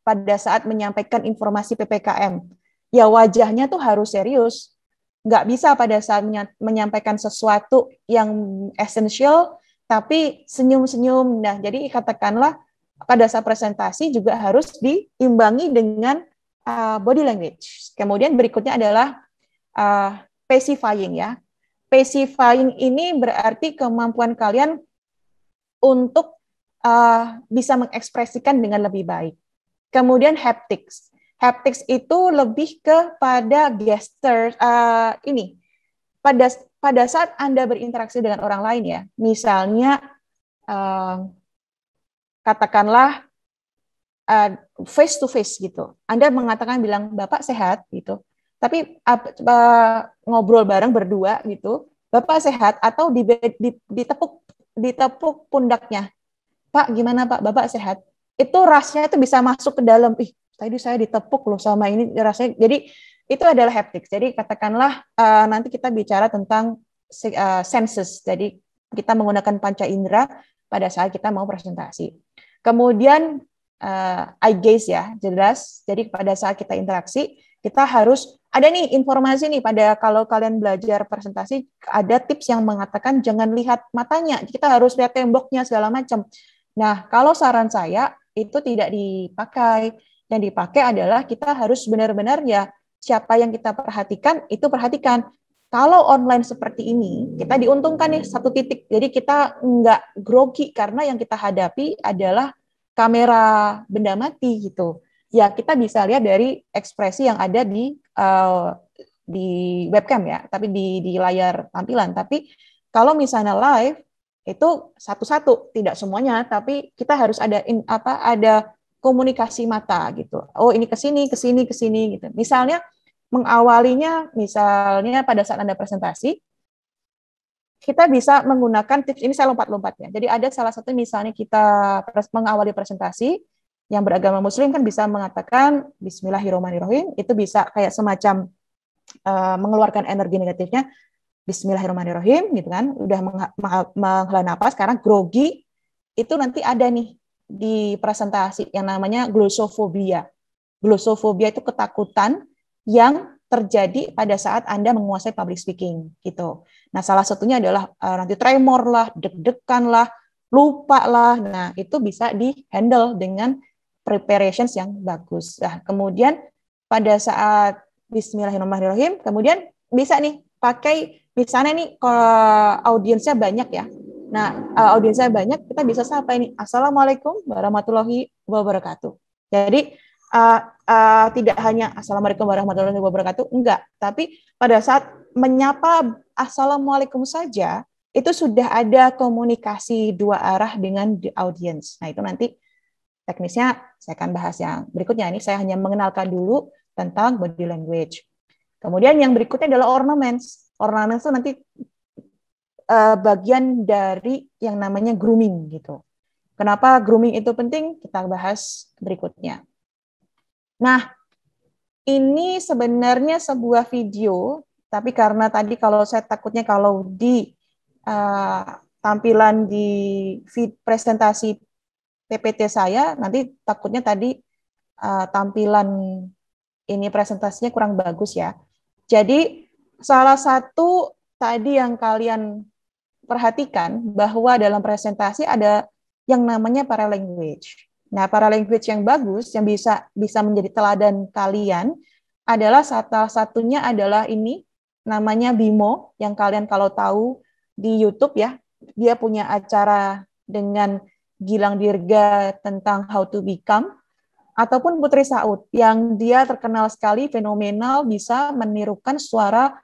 [SPEAKER 2] pada saat menyampaikan informasi PPKM, ya wajahnya tuh harus serius. Nggak bisa pada saat menyampaikan sesuatu yang esensial, tapi senyum-senyum. Nah, jadi katakanlah pada saat presentasi juga harus diimbangi dengan body language. Kemudian berikutnya adalah pacifying ya. Pacifying ini berarti kemampuan kalian untuk bisa mengekspresikan dengan lebih baik. Kemudian haptics. Haptics itu lebih kepada gesture ini. Pada saat Anda berinteraksi dengan orang lain ya, misalnya katakanlah face to face gitu. Anda bilang Bapak sehat gitu. Tapi ngobrol bareng berdua gitu, Bapak sehat, atau ditepuk pundaknya. Pak, gimana Pak? Bapak sehat? Itu rasanya itu bisa masuk ke dalam. Tadi saya ditepuk loh sama ini rasanya. Jadi itu adalah haptics. Jadi katakanlah nanti kita bicara tentang senses. Jadi kita menggunakan panca indera pada saat kita mau presentasi. Kemudian eye gaze ya, jelas. Jadi pada saat kita interaksi, kita harus ada nih informasi nih kalau kalian belajar presentasi, ada tips yang mengatakan jangan lihat matanya, kita harus lihat temboknya segala macam. Nah, kalau saran saya itu tidak dipakai. Yang dipakai adalah kita harus benar-benar ya siapa yang kita perhatikan, itu perhatikan. Kalau online seperti ini, kita diuntungkan nih satu titik. Jadi kita nggak grogi karena yang kita hadapi adalah kamera benda mati gitu. Ya kita bisa lihat dari ekspresi yang ada di webcam ya, tapi di layar tampilan. Tapi kalau misalnya live, Itu satu-satu, tidak semuanya, tapi kita harus ada ada komunikasi mata gitu. Oh, ini ke sini, ke sini, ke sini gitu. Misalnya mengawalinya, misalnya pada saat Anda presentasi, kita bisa menggunakan tips ini, saya lompat-lompat ya. Jadi ada salah satu, misalnya kita mengawali presentasi yang beragama Muslim kan bisa mengatakan Bismillahirrahmanirrahim, itu bisa kayak semacam mengeluarkan energi negatifnya, Bismillahirrahmanirrahim gitu kan, udah menghela napas, sekarang grogi, itu nanti ada nih di presentasi yang namanya glossophobiya. Glossophobiya itu ketakutan yang terjadi pada saat Anda menguasai public speaking gitu. Nah, salah satunya adalah nanti tremor lah, deg-degan lah, lupa lah. Nah, itu bisa di-handle dengan preparations yang bagus. Nah, kemudian pada saat Bismillahirrahmanirrahim, kemudian bisa nih pakai, misalnya nih kalau audiensnya banyak ya. Nah, audiensnya banyak, kita bisa sapa ini, Assalamualaikum warahmatullahi wabarakatuh. Jadi tidak hanya Assalamualaikum warahmatullahi wabarakatuh, enggak. Tapi pada saat menyapa Assalamualaikum saja, itu sudah ada komunikasi dua arah dengan the audience. Nah, itu nanti teknisnya saya akan bahas yang berikutnya. Ini saya hanya mengenalkan dulu tentang body language. Kemudian yang berikutnya adalah ornaments. Ornaments itu nanti bagian dari yang namanya grooming gitu. Kenapa grooming itu penting? Kita bahas berikutnya. Nah, ini sebenarnya sebuah video, tapi karena tadi kalau saya takutnya kalau di tampilan di presentasi PPT saya, nanti takutnya tadi tampilan ini presentasinya kurang bagus ya. Jadi salah satu tadi yang kalian perhatikan bahwa dalam presentasi ada yang namanya paralanguage. Nah, paralanguage yang bagus yang bisa menjadi teladan kalian adalah salah satunya adalah ini namanya Bimo, yang kalian kalau tahu di YouTube ya, dia punya acara dengan Gilang Dirga tentang how to become, ataupun Putri Saud yang dia terkenal sekali, fenomenal, bisa menirukan suara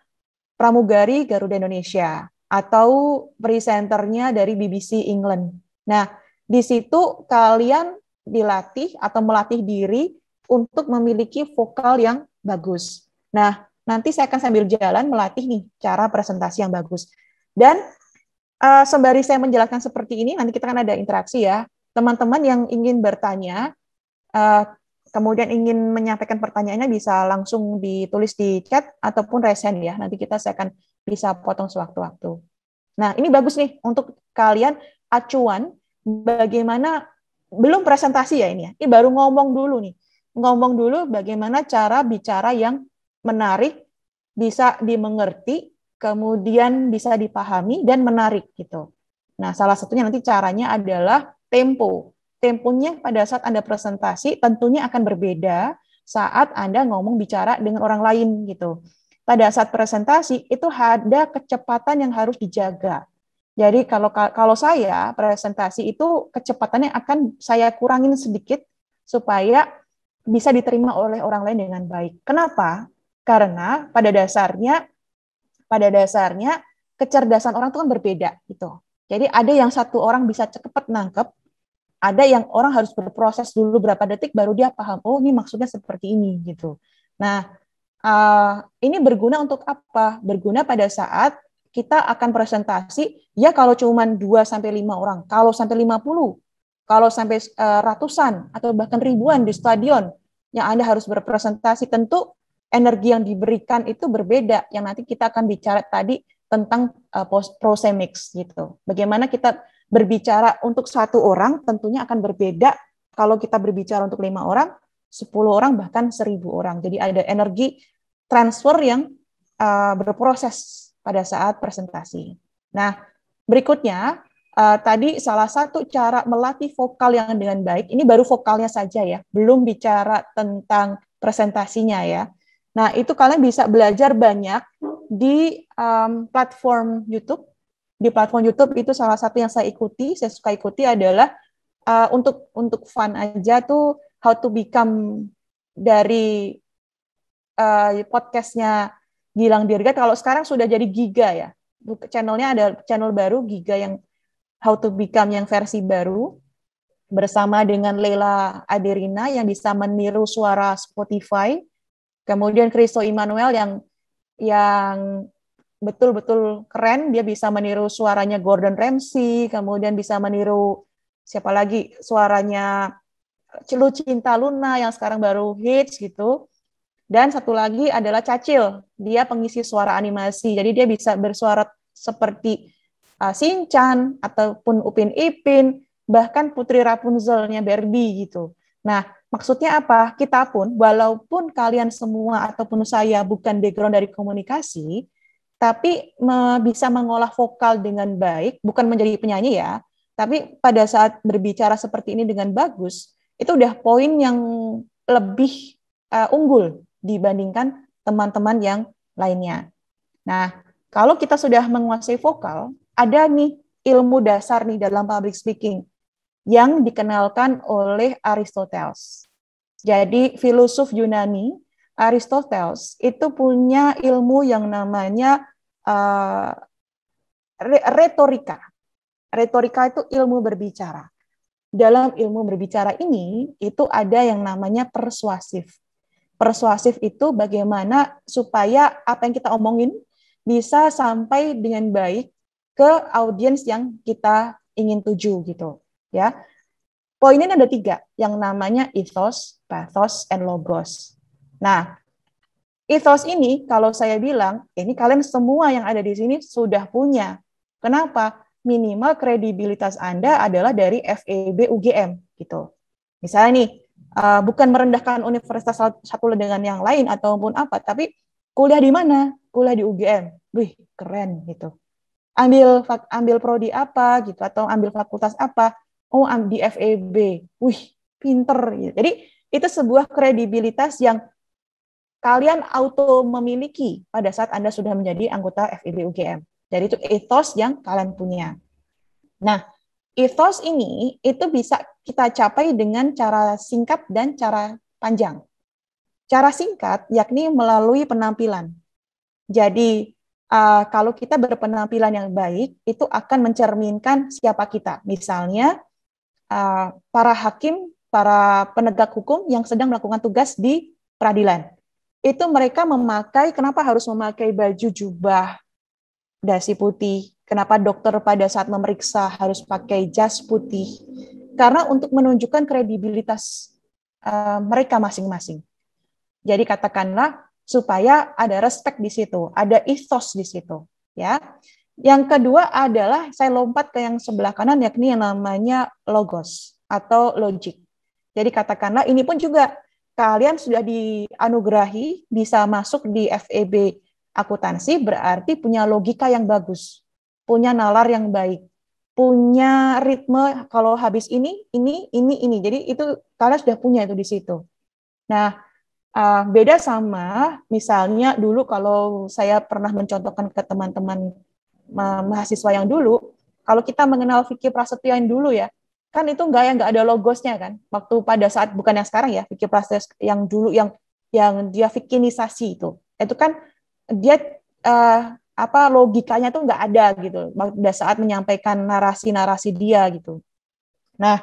[SPEAKER 2] pramugari Garuda Indonesia atau presenternya dari BBC England. Nah, di situ kalian dilatih atau melatih diri untuk memiliki vokal yang bagus. Nah, nanti saya akan sambil jalan melatih nih cara presentasi yang bagus. Dan sembari saya menjelaskan seperti ini, nanti kita akan ada interaksi ya. Teman-teman yang ingin bertanya, kemudian ingin menyampaikan pertanyaannya bisa langsung ditulis di chat ataupun raise hand ya. Nanti saya akan bisa potong sewaktu-waktu. Nah, ini bagus nih untuk kalian acuan bagaimana, belum presentasi ya ini ya. Ini baru ngomong dulu nih. Ngomong dulu bagaimana cara bicara yang menarik, bisa dimengerti, kemudian bisa dipahami dan menarik gitu. Nah, salah satunya nanti caranya adalah tempo. Temponya pada saat Anda presentasi tentunya akan berbeda saat Anda ngomong bicara dengan orang lain gitu. Pada saat presentasi itu ada kecepatan yang harus dijaga. Jadi kalau saya presentasi itu kecepatannya akan saya kurangin sedikit supaya bisa diterima oleh orang lain dengan baik. Kenapa? Karena pada dasarnya kecerdasan orang itu kan berbeda gitu. Jadi ada yang satu orang bisa cepat nangkep, ada yang orang harus berproses dulu berapa detik baru dia paham, oh ini maksudnya seperti ini gitu. Nah, ini berguna untuk apa? Berguna pada saat kita akan presentasi, ya kalau cuma 2-5 orang, kalau sampai 50, kalau sampai ratusan, atau bahkan ribuan di stadion, yang Anda harus berpresentasi, tentu energi yang diberikan itu berbeda, yang nanti kita akan bicara tadi tentang prosemix gitu. Bagaimana kita berbicara untuk satu orang, tentunya akan berbeda kalau kita berbicara untuk 5 orang, 10 orang, bahkan 1.000 orang. Jadi ada energi transfer yang berproses pada saat presentasi. Nah, berikutnya, tadi salah satu cara melatih vokal yang dengan baik, ini baru vokalnya saja ya, belum bicara tentang presentasinya ya. Nah, itu kalian bisa belajar banyak di platform YouTube. Di platform YouTube itu salah satu yang saya suka ikuti adalah untuk fun aja tuh, how to become dari podcastnya Gilang Dirga. Kalau sekarang sudah jadi Giga ya. Channelnya ada channel baru Giga yang How to Become yang versi baru, bersama dengan Leila Aderina yang bisa meniru suara Spotify, kemudian Christo Immanuel yang betul-betul keren, dia bisa meniru suaranya Gordon Ramsay, kemudian bisa meniru siapa lagi suaranya Cinta Luna yang sekarang baru hits gitu. Dan satu lagi adalah Cacil, dia pengisi suara animasi, jadi dia bisa bersuara seperti Shinchan ataupun Upin Ipin, bahkan Putri Rapunzelnya Barbie gitu. Nah, maksudnya apa? Kita pun, walaupun kalian semua ataupun saya bukan background dari komunikasi, tapi bisa mengolah vokal dengan baik, bukan menjadi penyanyi ya, tapi pada saat berbicara seperti ini dengan bagus, itu udah poin yang lebih unggul dibandingkan teman-teman yang lainnya. Nah, kalau kita sudah menguasai vokal, ada nih ilmu dasar nih dalam public speaking yang dikenalkan oleh Aristoteles. Jadi filosof Yunani, Aristoteles itu punya ilmu yang namanya retorika. Retorika itu ilmu berbicara. Dalam ilmu berbicara ini, itu ada yang namanya persuasif. Persuasif itu bagaimana supaya apa yang kita omongin bisa sampai dengan baik ke audiens yang kita ingin tuju gitu, ya. Poinnya ada 3, yang namanya ethos, pathos, and logos. Nah, ethos ini kalau saya bilang, ini kalian semua yang ada di sini sudah punya. Kenapa? Minimal kredibilitas Anda adalah dari FEB UGM gitu. Misalnya nih, bukan merendahkan universitas satu dengan yang lain ataupun apa, tapi kuliah di mana? Kuliah di UGM. Wih, keren gitu. Ambil prodi apa gitu, atau ambil fakultas apa? Oh, di FEB. Wih, pinter gitu. Jadi itu sebuah kredibilitas yang kalian auto memiliki pada saat Anda sudah menjadi anggota FEB UGM. Jadi itu ethos yang kalian punya. Nah, ethos ini itu bisa kita capai dengan cara singkat dan cara panjang. Cara singkat yakni melalui penampilan. Jadi kalau kita berpenampilan yang baik, itu akan mencerminkan siapa kita. Misalnya para hakim, para penegak hukum yang sedang melakukan tugas di peradilan. Itu mereka kenapa harus memakai baju jubah dasi putih? Kenapa dokter pada saat memeriksa harus pakai jas putih? Karena untuk menunjukkan kredibilitas mereka masing-masing. Jadi katakanlah supaya ada respect di situ, ada ethos di situ, ya. Yang kedua adalah saya lompat ke yang sebelah kanan, yakni yang namanya logos atau logic. Jadi katakanlah ini pun juga kalian sudah dianugerahi bisa masuk di FEB akuntansi, berarti punya logika yang bagus, punya nalar yang baik, punya ritme kalau habis ini. Jadi itu kalian sudah punya itu di situ. Nah, beda sama misalnya dulu kalau saya pernah mencontohkan ke teman-teman mahasiswa yang dulu, kalau kita mengenal Vicky Prasetyo yang dulu ya, kan itu nggak ada logosnya kan. Waktu pada saat bukan yang sekarang ya, Vicky Prasetyo yang dulu yang dia Vickinisasi itu kan dia logikanya tuh nggak ada gitu pada saat menyampaikan narasi-narasi dia gitu. Nah,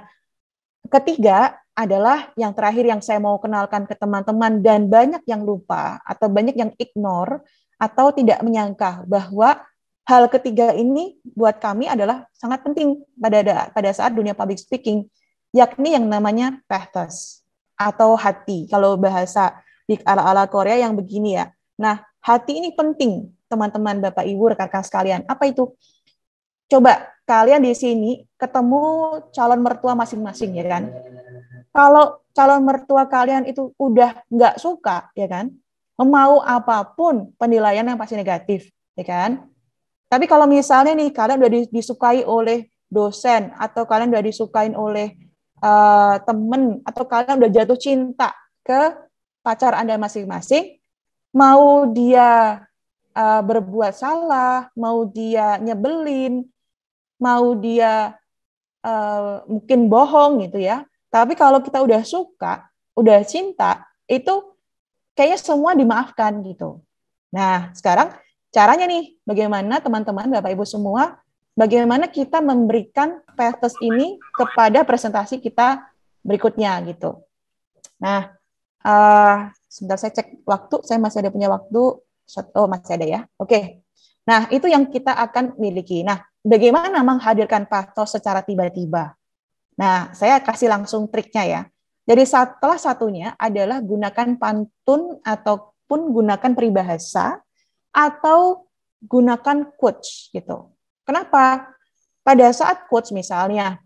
[SPEAKER 2] ketiga adalah yang terakhir yang saya mau kenalkan ke teman-teman dan banyak yang lupa atau banyak yang ignore atau tidak menyangka bahwa hal ketiga ini buat kami adalah sangat penting pada saat dunia public speaking, yakni yang namanya pathos atau hati. Kalau bahasa di ala-ala Korea yang begini ya. Nah, hati ini penting, teman-teman, Bapak, Ibu, rekan-rekan sekalian. Apa itu? Coba kalian di sini ketemu calon mertua masing-masing, ya kan? Kalau calon mertua kalian itu udah nggak suka, ya kan? Mau apapun penilaian yang pasti negatif, ya kan? Tapi kalau misalnya nih kalian udah disukai oleh dosen atau kalian udah disukain oleh temen atau kalian udah jatuh cinta ke pacar Anda masing-masing, mau dia berbuat salah, mau dia nyebelin, mau dia mungkin bohong gitu ya. Tapi kalau kita udah suka, udah cinta, itu kayaknya semua dimaafkan gitu. Nah, sekarang caranya nih, bagaimana teman-teman, Bapak Ibu semua, bagaimana kita memberikan pathos ini kepada presentasi kita berikutnya gitu. Nah, sebentar saya cek waktu, saya masih ada punya waktu. Oh, masih ada ya. Oke. Nah, itu yang kita akan miliki. Nah, bagaimana menghadirkan pathos secara tiba-tiba? Nah, saya kasih langsung triknya ya. Jadi salah satunya adalah gunakan pantun ataupun gunakan peribahasa atau gunakan quotes gitu. Kenapa? Pada saat quotes misalnya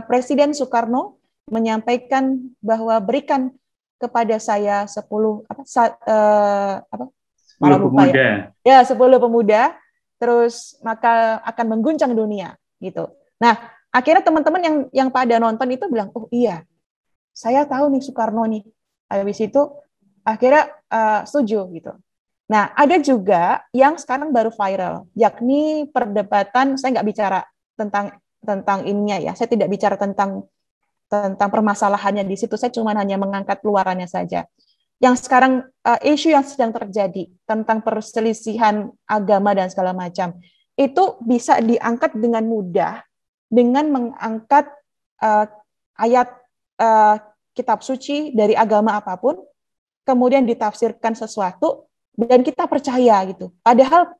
[SPEAKER 2] Presiden Soekarno menyampaikan bahwa berikan kepada saya 10
[SPEAKER 3] pemuda.
[SPEAKER 2] Ya, 10 pemuda, terus maka akan mengguncang dunia gitu. Nah, akhirnya teman-teman yang pada nonton itu bilang, "Oh iya, saya tahu nih Soekarno nih." Habis itu akhirnya setuju gitu. Nah, ada juga yang sekarang baru viral, yakni perdebatan, saya nggak bicara tentang ininya ya. Saya tidak bicara tentang permasalahannya di situ, saya cuma hanya mengangkat luarannya saja. Yang sekarang isu yang sedang terjadi tentang perselisihan agama dan segala macam itu bisa diangkat dengan mudah dengan mengangkat ayat kitab suci dari agama apapun, kemudian ditafsirkan sesuatu dan kita percaya gitu. Padahal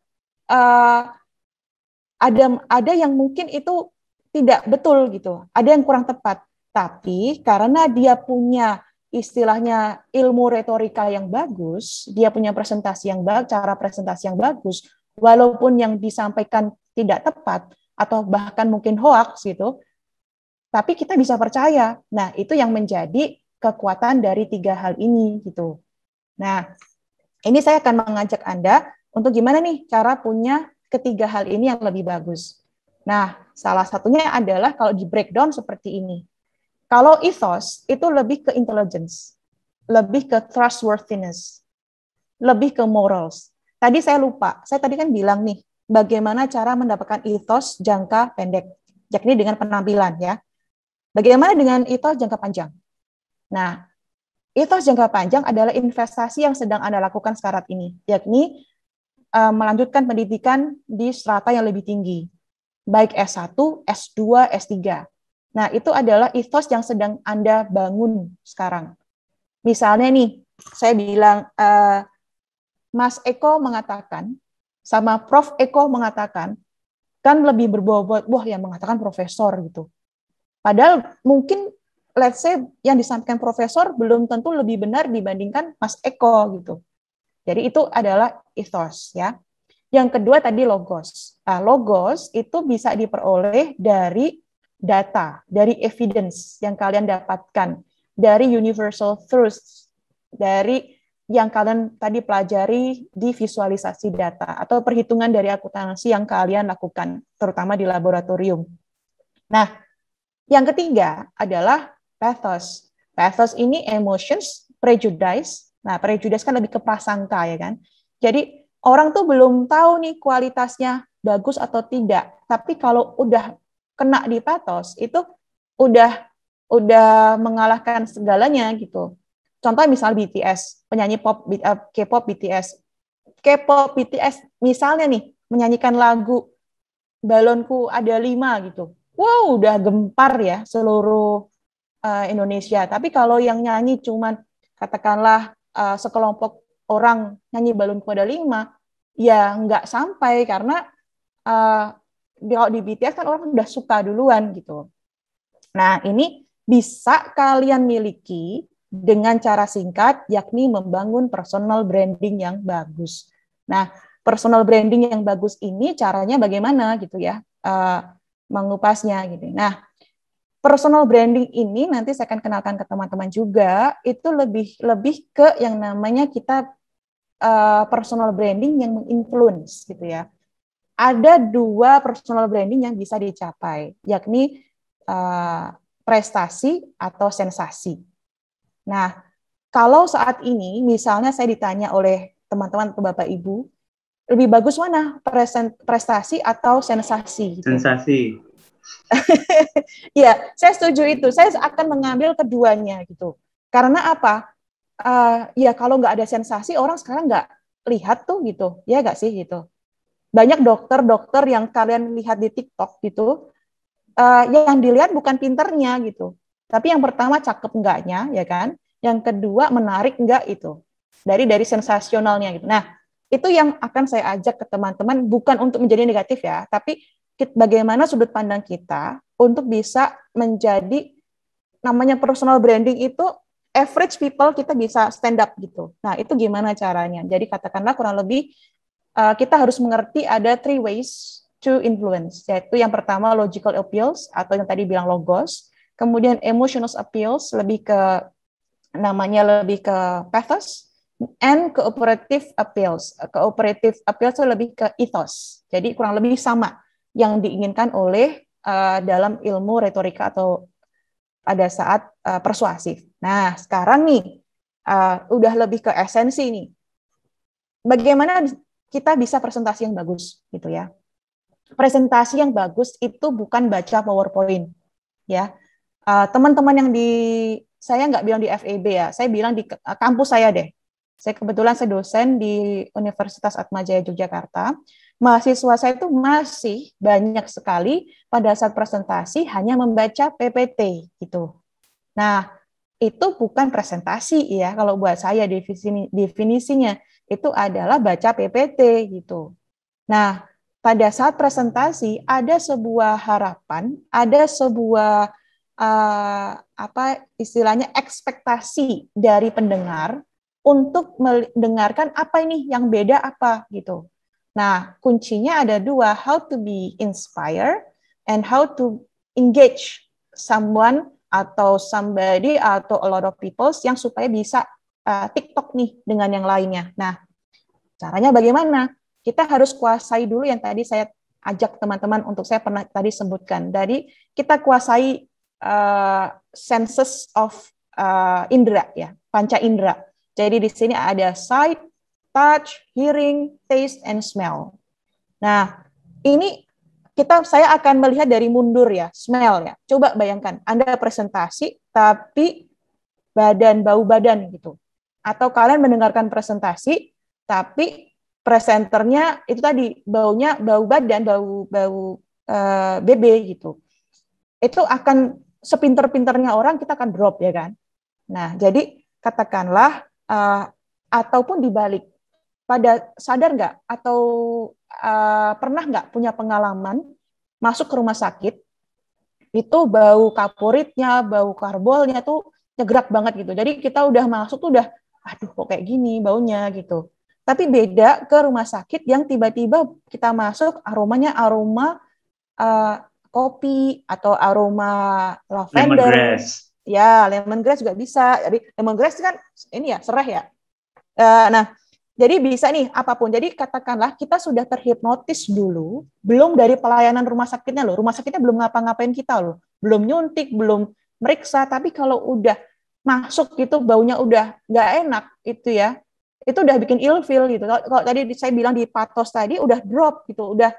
[SPEAKER 2] ada yang mungkin itu tidak betul gitu, ada yang kurang tepat. Tapi karena dia punya istilahnya ilmu retorika yang bagus, dia punya presentasi yang bagus, cara presentasi yang bagus, walaupun yang disampaikan tidak tepat atau bahkan mungkin hoax gitu, tapi kita bisa percaya. Nah, itu yang menjadi kekuatan dari 3 hal ini gitu. Nah, ini saya akan mengajak Anda untuk gimana nih cara punya ketiga hal ini yang lebih bagus. Nah, salah satunya adalah kalau di breakdown seperti ini. Kalau ethos itu lebih ke intelligence, lebih ke trustworthiness, lebih ke morals. Tadi saya lupa, saya tadi kan bilang nih, bagaimana cara mendapatkan ethos jangka pendek, yakni dengan penampilan ya. Bagaimana dengan ethos jangka panjang? Nah, ethos jangka panjang adalah investasi yang sedang Anda lakukan sekarang ini, yakni melanjutkan pendidikan di strata yang lebih tinggi, baik S1, S2, S3. Nah, itu adalah ethos yang sedang Anda bangun sekarang. Misalnya nih, saya bilang, Mas Eko mengatakan, sama Prof. Eko mengatakan, kan lebih berbobot, wah yang mengatakan profesor gitu. Padahal mungkin, let's say, yang disampaikan profesor belum tentu lebih benar dibandingkan Mas Eko gitu. Jadi itu adalah ethos ya. Yang kedua tadi logos. Nah, logos itu bisa diperoleh dari data, dari evidence yang kalian dapatkan, dari universal truths, dari yang kalian tadi pelajari di visualisasi data, atau perhitungan dari akuntansi yang kalian lakukan, terutama di laboratorium. Nah, yang ketiga adalah pathos. Pathos ini emotions, prejudice. Nah, prejudice kan lebih ke prasangka ya kan. Jadi, orang tuh belum tahu nih kualitasnya bagus atau tidak, tapi kalau udah kena di pathos itu udah mengalahkan segalanya gitu. Contoh misal BTS, penyanyi pop K-pop BTS. K-pop BTS misalnya nih menyanyikan lagu Balonku Ada 5 gitu. Wow, udah gempar ya seluruh Indonesia. Tapi kalau yang nyanyi cuman katakanlah sekelompok orang nyanyi Balonku Ada 5, ya nggak sampai karena kalau di BTS kan orang udah suka duluan gitu. Nah, ini bisa kalian miliki dengan cara singkat, yakni membangun personal branding yang bagus. Nah, personal branding yang bagus ini caranya bagaimana gitu ya, mengupasnya gitu. Nah, personal branding ini nanti saya akan kenalkan ke teman-teman juga, itu lebih ke yang namanya kita personal branding yang menginfluence gitu ya. Ada 2 personal branding yang bisa dicapai, yakni prestasi atau sensasi. Nah, kalau saat ini misalnya saya ditanya oleh teman-teman atau Bapak Ibu, lebih bagus mana, prestasi atau sensasi? Gitu.
[SPEAKER 3] Sensasi.
[SPEAKER 2] Ya, saya setuju itu. Saya akan mengambil keduanya gitu. Karena apa? Ya kalau nggak ada sensasi, orang sekarang nggak lihat tuh gitu, ya nggak sih gitu. banyak dokter-dokter yang kalian lihat di TikTok gitu, yang dilihat bukan pinternya gitu, tapi yang pertama cakep enggaknya, ya kan? Yang kedua menarik enggak itu, dari sensasionalnya gitu. Nah, itu yang akan saya ajak ke teman-teman, bukan untuk menjadi negatif ya, tapi bagaimana sudut pandang kita untuk bisa menjadi namanya personal branding itu average people kita bisa stand up gitu. Nah, itu gimana caranya? Jadi katakanlah kurang lebih kita harus mengerti ada 3 ways to influence, yaitu yang pertama logical appeals atau yang tadi bilang logos, kemudian emotional appeals lebih ke pathos, and cooperative appeals. Cooperative appeals itu lebih ke ethos. Jadi kurang lebih sama yang diinginkan oleh dalam ilmu retorika atau pada saat persuasif. Nah, sekarang nih udah lebih ke esensi nih. Bagaimana kita bisa presentasi yang bagus gitu ya. Presentasi yang bagus itu bukan baca PowerPoint ya. Teman-teman yang saya nggak bilang di FEB ya, saya bilang di kampus saya deh. Kebetulan saya dosen di Universitas Atmajaya Yogyakarta. Mahasiswa saya itu masih banyak sekali pada saat presentasi hanya membaca PPT gitu. Nah, itu bukan presentasi ya, kalau buat saya definisinya itu adalah baca PPT gitu. Nah, pada saat presentasi ada sebuah harapan, ada sebuah istilahnya ekspektasi dari pendengar untuk mendengarkan apa ini yang beda apa gitu. Nah, kuncinya ada 2, how to be inspired and how to engage someone atau somebody atau a lot of people yang supaya bisa TikTok nih dengan yang lainnya. Nah, caranya bagaimana? Kita harus kuasai dulu yang tadi saya ajak teman-teman untuk saya pernah tadi sebutkan. Jadi kita kuasai senses of indera ya, panca indera. Jadi di sini ada sight, touch, hearing, taste, and smell. Nah, ini saya akan melihat dari mundur ya, smell ya. Coba bayangkan, Anda presentasi tapi bau badan gitu. Atau kalian mendengarkan presentasi tapi presenternya itu tadi baunya bau badan, bau BB gitu. Itu akan sepinter-pinternya orang kita akan drop ya kan. Nah, jadi katakanlah ataupun dibalik, sadar nggak atau pernah nggak punya pengalaman masuk ke rumah sakit itu bau kaporitnya, bau karbolnya tuh nyegerak banget gitu. Jadi kita udah masuk tuh udah aduh kok kayak gini baunya gitu. Tapi beda ke rumah sakit yang tiba-tiba kita masuk aromanya aroma kopi atau aroma lavender.
[SPEAKER 3] Lemongrass.
[SPEAKER 2] Ya, lemongrass juga bisa. Jadi lemongrass kan ini ya, serai ya. Nah, jadi bisa nih apapun. Jadi katakanlah kita sudah terhipnotis dulu, belum dari pelayanan rumah sakitnya loh. Rumah sakitnya belum ngapa-ngapain kita loh. Belum nyuntik, belum meriksa. Tapi kalau udah masuk gitu baunya udah nggak enak itu ya. Itu udah bikin ilfeel gitu. Kalau tadi saya bilang di pathos tadi udah drop gitu, udah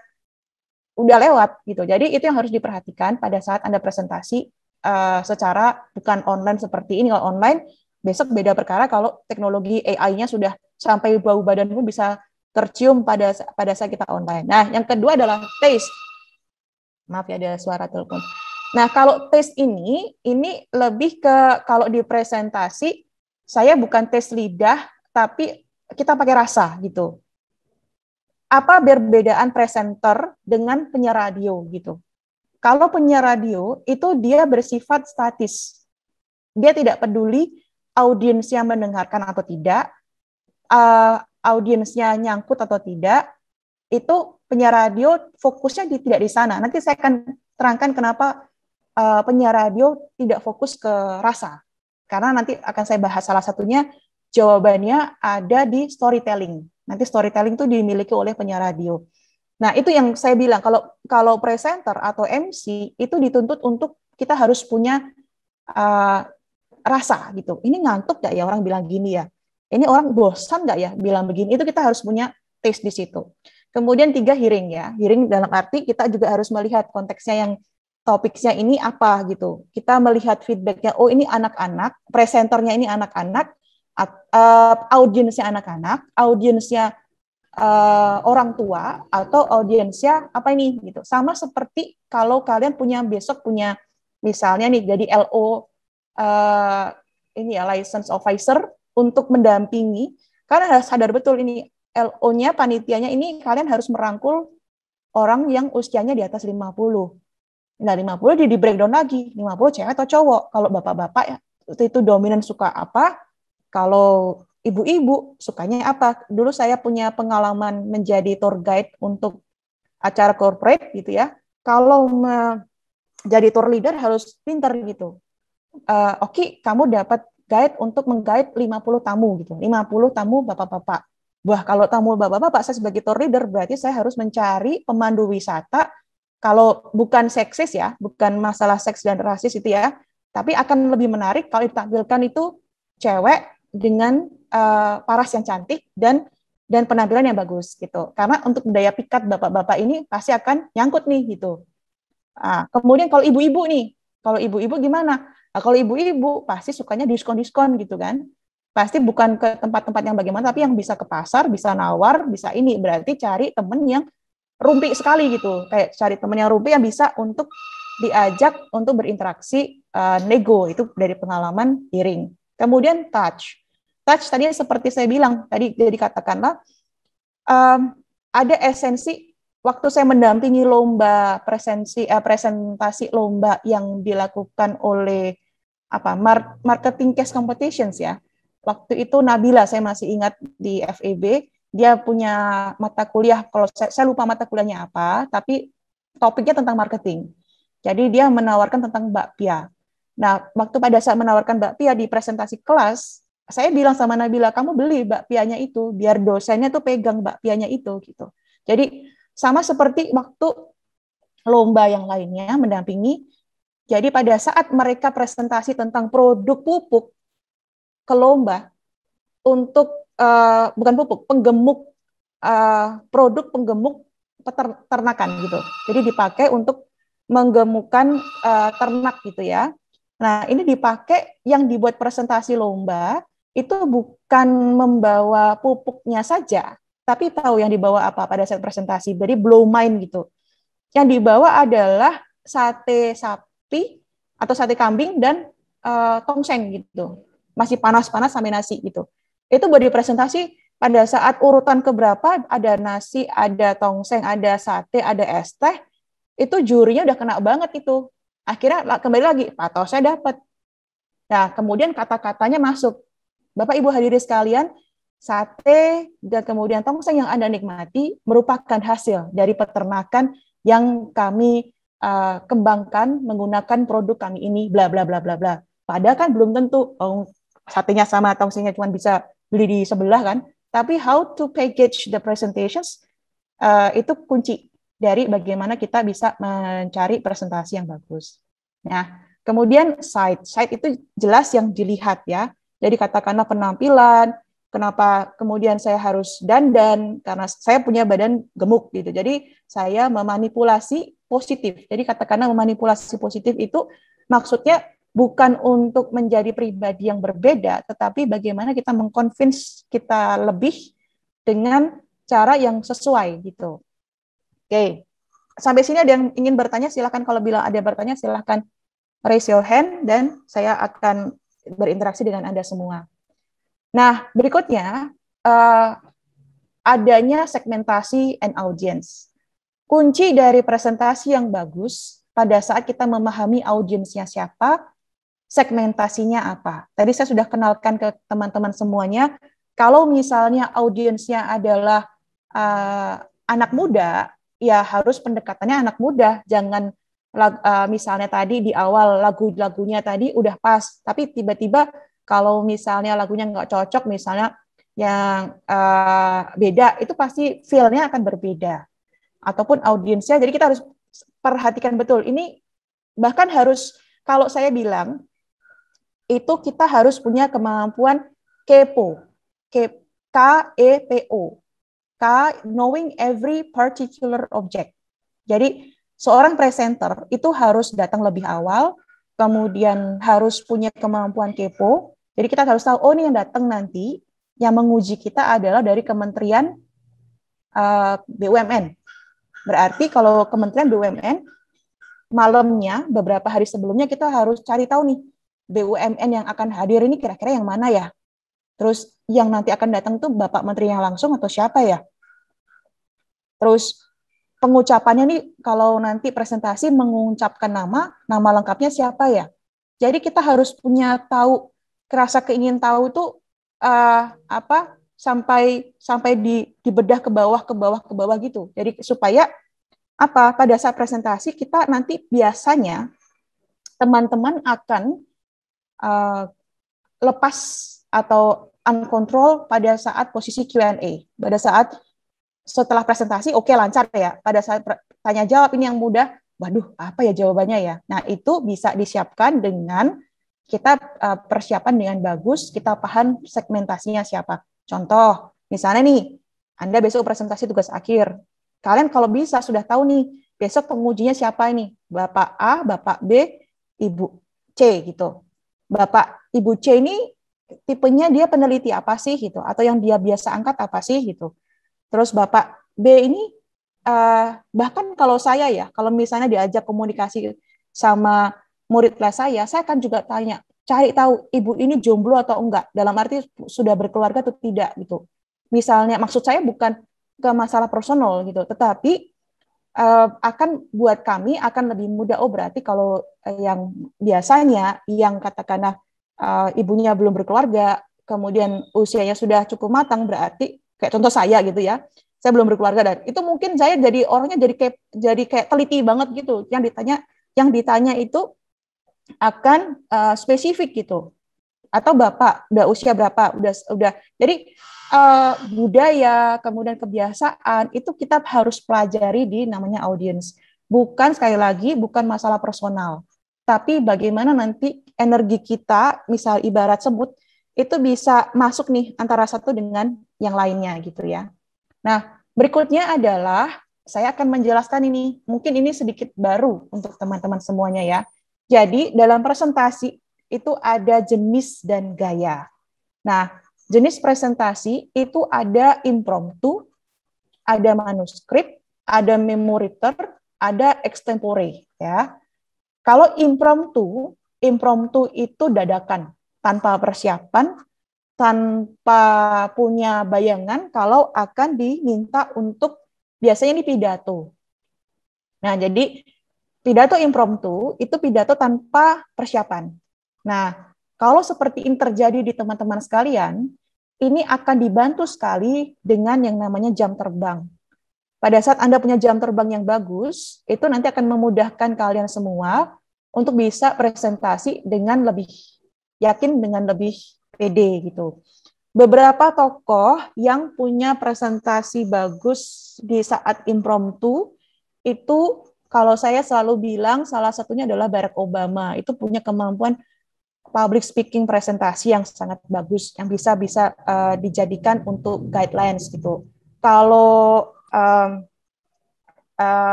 [SPEAKER 2] lewat gitu. Jadi itu yang harus diperhatikan pada saat Anda presentasi secara bukan online seperti ini. Kalau online besok beda perkara kalau teknologi AI-nya sudah sampai bau badan pun bisa tercium pada saat kita online. Nah, yang kedua adalah taste. Maaf ya ada suara telepon. Nah, kalau taste ini lebih ke kalau di presentasi saya bukan tes lidah tapi kita pakai rasa gitu. Apa perbedaan presenter dengan penyiar radio gitu? Kalau penyiar radio itu dia bersifat statis. Dia tidak peduli audiensnya mendengarkan atau tidak, audiensnya nyangkut atau tidak, itu penyiar radio fokusnya tidak di sana. Nanti saya akan terangkan kenapa penyiar radio tidak fokus ke rasa. Karena nanti akan saya bahas salah satunya, jawabannya ada di storytelling. Nanti storytelling itu dimiliki oleh penyiar radio. Nah, itu yang saya bilang, kalau presenter atau MC itu dituntut untuk kita harus punya rasa gitu. Ini ngantuk nggak ya orang bilang gini ya? Ini orang bosan nggak ya bilang begini? Itu kita harus punya taste di situ. Kemudian 3, hearing ya. Hearing dalam arti kita juga harus melihat konteksnya yang topiknya ini apa gitu. Kita melihat feedbacknya, oh ini anak-anak, presenternya ini anak-anak, audiensnya anak-anak, audiensnya orang tua atau audiensnya apa ini gitu. Sama seperti kalau kalian besok punya misalnya nih jadi LO ini ya license officer untuk mendampingi, karena harus sadar betul ini LO-nya panitianya ini kalian harus merangkul orang yang usianya di atas 50. Nah, 50 di breakdown lagi, 50 cewek atau cowok. Kalau bapak-bapak ya, itu dominan suka apa? Kalau ibu-ibu sukanya apa? Dulu saya punya pengalaman menjadi tour guide untuk acara corporate gitu ya. Kalau jadi tour leader harus pintar gitu. Oke, kamu dapat guide untuk mengguide 50 tamu gitu. 50 tamu bapak-bapak. Wah, kalau tamu bapak-bapak saya sebagai tour leader berarti saya harus mencari pemandu wisata. Kalau bukan seksis ya, bukan masalah seks dan rasis itu ya, tapi akan lebih menarik kalau ditampilkan itu cewek dengan paras yang cantik dan penampilan yang bagus gitu. Karena untuk daya pikat bapak-bapak ini pasti akan nyangkut nih gitu. Kemudian kalau ibu-ibu nih, kalau ibu-ibu gimana? Nah, kalau ibu-ibu pasti sukanya diskon-diskon gitu kan. Pasti bukan ke tempat-tempat yang bagaimana, tapi yang bisa ke pasar, bisa nawar, bisa ini. Berarti cari temen yang rumpi sekali gitu. Kayak cari temen yang rumpi yang bisa untuk diajak untuk berinteraksi nego. Itu dari pengalaman hearing. Kemudian touch. Touch tadi seperti saya bilang, tadi jadi katakanlah ada esensi waktu saya mendampingi lomba presentasi lomba yang dilakukan oleh marketing case competitions ya. Waktu itu Nabila saya masih ingat di FEB, dia punya mata kuliah, kalau saya lupa mata kuliahnya apa, tapi topiknya tentang marketing. Jadi dia menawarkan tentang bakpia. Nah, waktu pada saat menawarkan bakpia di presentasi kelas, saya bilang sama Nabila, kamu beli bakpianya itu, biar dosennya tuh pegang bakpianya itu gitu. Jadi sama seperti waktu lomba yang lainnya mendampingi. Jadi pada saat mereka presentasi tentang produk pupuk ke lomba untuk bukan pupuk, penggemuk produk penggemuk peternakan gitu. Jadi dipakai untuk menggemukkan ternak gitu ya. Nah, ini dipakai yang dibuat presentasi lomba itu bukan membawa pupuknya saja, tapi tahu yang dibawa apa pada saat presentasi. Jadi blow mind gitu. Yang dibawa adalah sate sapi atau sate kambing dan tongseng gitu. Masih panas-panas sampai nasi gitu. Itu buat dipresentasi pada saat urutan keberapa ada nasi, ada tongseng, ada sate, ada es teh, itu jurinya udah kena banget itu. Akhirnya kembali lagi, patosnya dapat. Nah, kemudian kata-katanya masuk. Bapak Ibu hadirin sekalian, sate dan kemudian tongseng yang Anda nikmati merupakan hasil dari peternakan yang kami kembangkan menggunakan produk kami ini, bla bla bla bla bla. Padahal kan belum tentu satenya sama tongsengnya cuma bisa beli di sebelah kan. Tapi how to package the presentations itu kunci dari bagaimana kita bisa mencari presentasi yang bagus. Nah, kemudian side itu jelas yang dilihat ya. Jadi katakanlah penampilan, kenapa kemudian saya harus dandan karena saya punya badan gemuk gitu. Jadi saya memanipulasi positif. Jadi katakanlah memanipulasi positif itu maksudnya bukan untuk menjadi pribadi yang berbeda, tetapi bagaimana kita mengconvince kita lebih dengan cara yang sesuai gitu. Oke, sampai sini ada yang ingin bertanya, silakan. Kalau bila ada bertanya, silakan raise your hand dan saya akan berinteraksi dengan Anda semua. Nah, berikutnya adanya segmentasi and audience. Kunci dari presentasi yang bagus pada saat kita memahami audiensnya siapa, segmentasinya apa. Tadi saya sudah kenalkan ke teman-teman semuanya. Kalau misalnya audiensnya adalah anak muda, ya harus pendekatannya anak muda. Jangan misalnya tadi di awal lagu-lagunya tadi udah pas, tapi tiba-tiba kalau misalnya lagunya nggak cocok, misalnya yang beda, itu pasti feel-nya akan berbeda. Ataupun audiensnya, jadi kita harus perhatikan betul. Ini bahkan harus, kalau saya bilang, itu kita harus punya kemampuan kepo, K-E-P-O, knowing every particular object. Jadi seorang presenter itu harus datang lebih awal, kemudian harus punya kemampuan kepo. Jadi kita harus tahu, oh ini yang datang nanti, yang menguji kita adalah dari kementerian BUMN. Berarti kalau Kementerian BUMN, malamnya, beberapa hari sebelumnya kita harus cari tahu nih, BUMN yang akan hadir ini kira-kira yang mana ya? Terus yang nanti akan datang tuh Bapak Menteri yang langsung atau siapa ya? Terus pengucapannya nih, kalau nanti presentasi mengucapkan nama lengkapnya siapa ya? Jadi kita harus punya tahu, rasa keingin tahu tuh sampai dibedah ke bawah gitu. Jadi supaya pada saat presentasi kita nanti biasanya teman-teman akan lepas atau uncontrol pada saat posisi Q&A. Pada saat setelah presentasi lancar ya. Pada saat tanya jawab ini yang mudah, waduh apa ya jawabannya ya. Nah itu bisa disiapkan dengan kita persiapan dengan bagus, kita paham segmentasinya siapa. Contoh, misalnya nih, Anda besok presentasi tugas akhir. Kalian kalau bisa sudah tahu nih, besok pengujinya siapa ini? Bapak A, Bapak B, Ibu C gitu. Bapak Ibu C ini tipenya dia peneliti apa sih gitu, atau yang dia biasa angkat apa sih gitu. Terus Bapak B ini bahkan kalau saya ya, kalau misalnya diajak komunikasi sama murid kelas saya akan juga tanya, cari tahu ibu ini jomblo atau enggak, dalam arti sudah berkeluarga atau tidak gitu. Misalnya maksud saya bukan ke masalah personal gitu, tetapi akan buat kami akan lebih mudah. Oh berarti kalau yang biasanya yang katakanlah ibunya belum berkeluarga, kemudian usianya sudah cukup matang, berarti kayak contoh saya gitu ya, saya belum berkeluarga dan itu mungkin saya jadi orangnya jadi kayak teliti banget gitu. Yang ditanya itu akan spesifik gitu. Atau Bapak udah usia berapa? Udah. Jadi budaya, kemudian kebiasaan itu kita harus pelajari di namanya audience. Bukan sekali lagi bukan masalah personal, tapi bagaimana nanti energi kita, misal ibarat sebut, itu bisa masuk nih antara satu dengan yang lainnya gitu ya. Nah, berikutnya adalah saya akan menjelaskan ini, mungkin ini sedikit baru untuk teman-teman semuanya ya. Jadi dalam presentasi itu ada jenis dan gaya. Nah, jenis presentasi itu ada impromptu, ada manuskrip, ada memoriter, ada extempore ya. Kalau impromptu itu dadakan, tanpa persiapan, tanpa punya bayangan kalau akan diminta untuk biasanya ini pidato. Nah, jadi pidato impromptu itu pidato tanpa persiapan. Nah, kalau seperti ini terjadi di teman-teman sekalian, ini akan dibantu sekali dengan yang namanya jam terbang. Pada saat Anda punya jam terbang yang bagus, itu nanti akan memudahkan kalian semua untuk bisa presentasi dengan lebih yakin, dengan lebih pede gitu. Beberapa tokoh yang punya presentasi bagus di saat impromptu, itu kalau saya selalu bilang salah satunya adalah Barack Obama. Itu punya kemampuan public speaking presentasi yang sangat bagus, yang bisa dijadikan untuk guidelines gitu. Kalau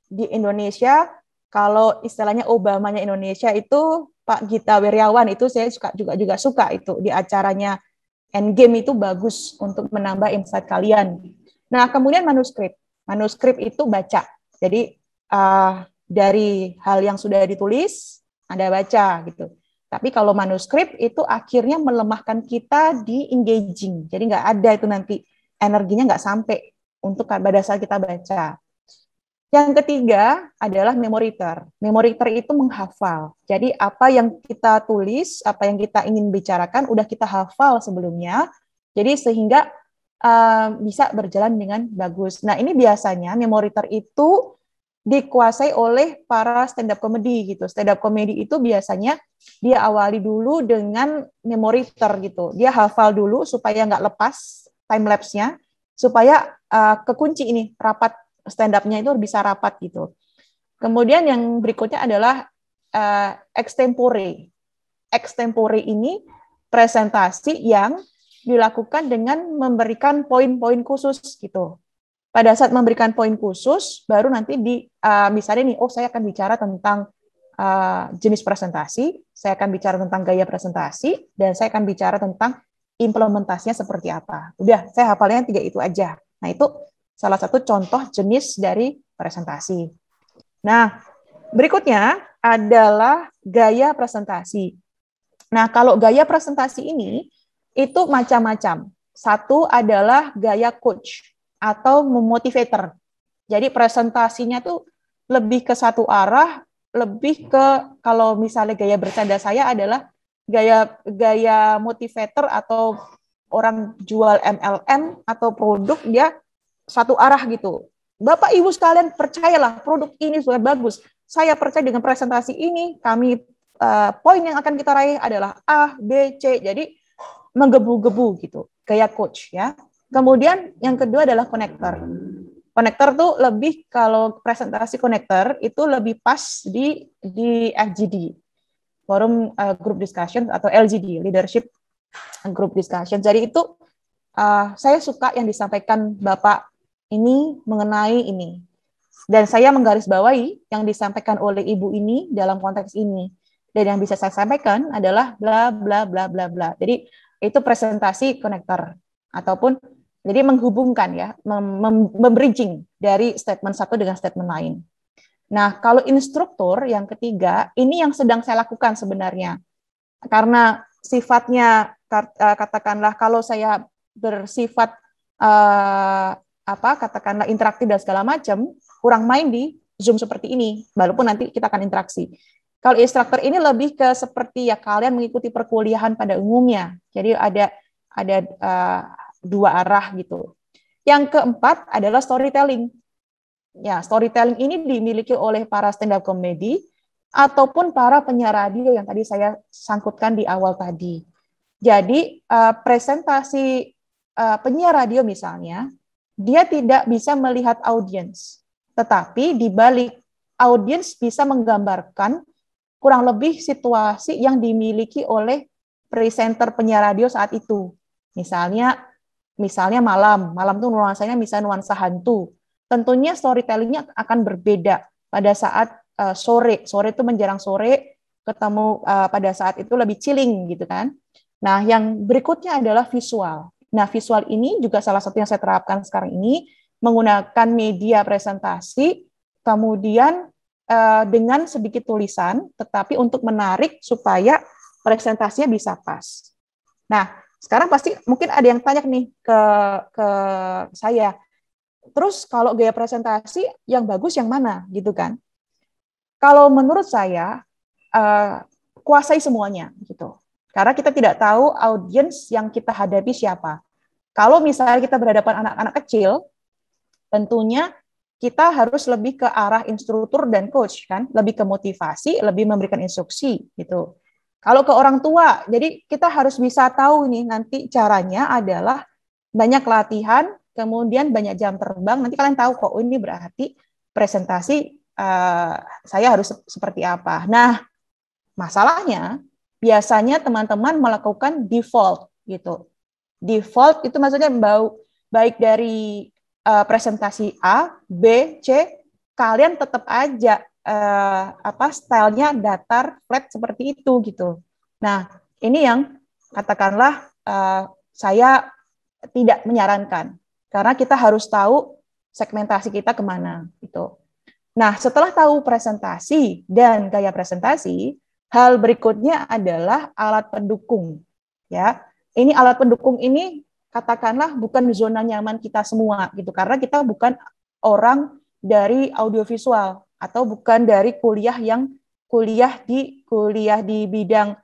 [SPEAKER 2] di Indonesia, kalau istilahnya Obamanya Indonesia itu Pak Gita Wirjawan, itu saya juga suka itu di acaranya Endgame, itu bagus untuk menambah insight kalian. Nah, kemudian manuskrip itu baca. Jadi dari hal yang sudah ditulis Anda baca gitu. Tapi kalau manuskrip itu akhirnya melemahkan kita di engaging. Jadi nggak ada itu nanti energinya nggak sampai untuk pada saat kita baca. Yang ketiga adalah memoriter. Memoriter itu menghafal. Jadi apa yang kita tulis, apa yang kita ingin bicarakan, udah kita hafal sebelumnya. Jadi sehingga bisa berjalan dengan bagus. Nah ini biasanya memoriter itu dikuasai oleh para stand up comedy gitu. Stand up comedy itu biasanya dia awali dulu dengan memoriter gitu. Dia hafal dulu supaya nggak lepas time lapse-nya, supaya kekunci ini rapat stand up-nya itu bisa rapat gitu. Kemudian yang berikutnya adalah extempore. Extempore ini presentasi yang dilakukan dengan memberikan poin-poin khusus gitu. Pada saat memberikan poin khusus, baru nanti misalnya nih, saya akan bicara tentang jenis presentasi, saya akan bicara tentang gaya presentasi, dan saya akan bicara tentang implementasinya seperti apa. Udah, saya hafalnya 3 itu aja. Nah, itu salah satu contoh jenis dari presentasi. Nah, berikutnya adalah gaya presentasi. Nah, kalau gaya presentasi ini itu macam-macam. Satu adalah gaya coach atau memotivator. Jadi presentasinya tuh lebih ke satu arah, lebih ke kalau misalnya gaya bercanda saya adalah gaya motivator atau orang jual MLM atau produk dia satu arah gitu. Bapak Ibu sekalian percayalah produk ini sudah bagus. Saya percaya dengan presentasi ini poin yang akan kita raih adalah A, B, C. Jadi menggebu-gebu gitu, gaya coach ya. Kemudian yang kedua adalah connector. Connector tuh lebih kalau presentasi connector itu lebih pas di FGD, Forum Group Discussion atau LGD, Leadership Group Discussion. Jadi itu saya suka yang disampaikan Bapak ini mengenai ini. Dan saya menggarisbawahi yang disampaikan oleh Ibu ini dalam konteks ini. Dan yang bisa saya sampaikan adalah bla bla bla bla bla. Jadi itu presentasi connector ataupun jadi menghubungkan ya, membridging dari statement satu dengan statement lain. Nah, kalau instruktur yang ketiga, ini yang sedang saya lakukan sebenarnya. Karena sifatnya katakanlah kalau saya bersifat katakanlah interaktif dan segala macam, kurang main di Zoom seperti ini, walaupun nanti kita akan interaksi. Kalau instruktur ini lebih ke seperti ya kalian mengikuti perkuliahan pada umumnya. Jadi ada dua arah gitu. Yang keempat adalah storytelling. Ya, storytelling ini dimiliki oleh para stand up comedy ataupun para penyiar radio yang tadi saya sangkutkan di awal tadi. Jadi presentasi penyiar radio misalnya, dia tidak bisa melihat audiens, tetapi di balik audiens bisa menggambarkan kurang lebih situasi yang dimiliki oleh presenter penyiar radio saat itu. Misalnya malam itu nuansanya misalnya nuansa hantu. Tentunya storytelling-nya akan berbeda pada saat sore itu menjelang sore, ketemu pada saat itu lebih chilling gitu kan. Nah, yang berikutnya adalah visual. Nah, visual ini juga salah satu yang saya terapkan sekarang ini, menggunakan media presentasi, kemudian dengan sedikit tulisan, tetapi untuk menarik supaya presentasinya bisa pas. Nah, sekarang pasti mungkin ada yang tanya nih ke saya, terus kalau gaya presentasi yang bagus yang mana gitu kan? Kalau menurut saya kuasai semuanya gitu. Karena kita tidak tahu audiens yang kita hadapi siapa. Kalau misalnya kita berhadapan anak-anak kecil, tentunya kita harus lebih ke arah instruktur dan coach kan, lebih ke motivasi, lebih memberikan instruksi gitu. Kalau ke orang tua, jadi kita harus bisa tahu nih nanti caranya adalah banyak latihan, kemudian banyak jam terbang. Nanti kalian tahu kok ini berarti presentasi saya harus seperti apa. Nah, masalahnya biasanya teman-teman melakukan default gitu. Default itu maksudnya baik dari presentasi A, B, C, kalian tetap aja stylenya datar, flat seperti itu gitu. Nah, ini yang katakanlah saya tidak menyarankan karena kita harus tahu segmentasi kita kemana gitu. Nah, setelah tahu presentasi dan gaya presentasi, hal berikutnya adalah alat pendukung. Ya, ini alat pendukung ini katakanlah bukan zona nyaman kita semua gitu karena kita bukan orang dari audiovisual atau bukan dari kuliah di bidang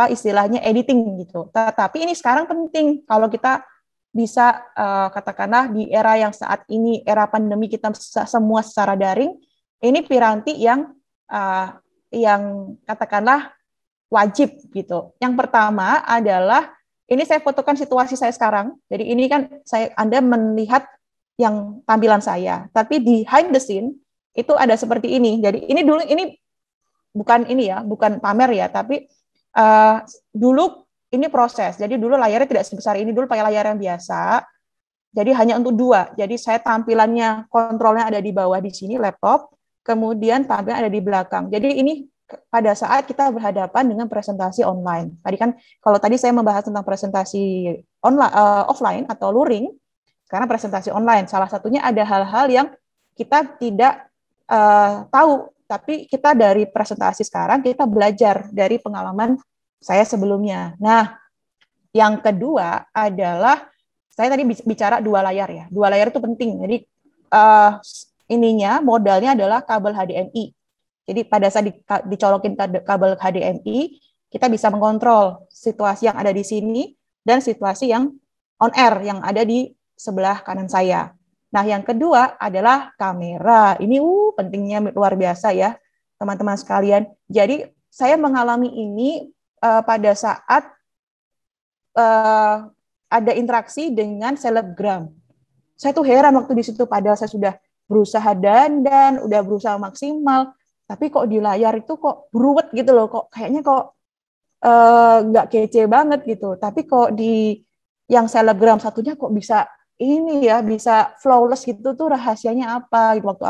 [SPEAKER 2] istilahnya editing gitu. Tapi ini sekarang penting kalau kita bisa katakanlah di era yang saat ini era pandemi kita semua secara daring, ini piranti yang katakanlah wajib gitu. Yang pertama adalah ini saya fotokan situasi saya sekarang. Jadi ini kan Anda melihat yang tampilan saya, tapi behind the scene itu ada seperti ini. Jadi ini bukan pamer ya, tapi dulu ini proses. Jadi dulu layarnya tidak sebesar ini, dulu pakai layar yang biasa. Jadi hanya untuk 2. Jadi saya tampilannya kontrolnya ada di bawah di sini laptop, kemudian tampilan ada di belakang. Jadi ini pada saat kita berhadapan dengan presentasi online. Tadi kan kalau tadi saya membahas tentang presentasi online offline atau luring, karena presentasi online. Salah satunya ada hal-hal yang kita tidak tahu, tapi kita dari presentasi sekarang kita belajar dari pengalaman saya sebelumnya. Nah, yang kedua adalah saya tadi bicara 2 layar ya. 2 layar itu penting. Jadi modalnya adalah kabel HDMI. Jadi pada saat dicolokin kabel HDMI, kita bisa mengontrol situasi yang ada di sini dan situasi yang on air yang ada di sebelah kanan saya. Nah, yang kedua adalah kamera. Ini pentingnya luar biasa ya, teman-teman sekalian. Jadi saya mengalami ini pada saat ada interaksi dengan selebgram. Saya tuh heran waktu di situ, padahal saya sudah berusaha dandan, udah berusaha maksimal, tapi kok di layar itu kok beruwet gitu loh, kok kayaknya kok nggak kece banget gitu. Tapi kok di yang selebgram satunya kok bisa ini ya, bisa flawless gitu, tuh rahasianya apa gitu waktu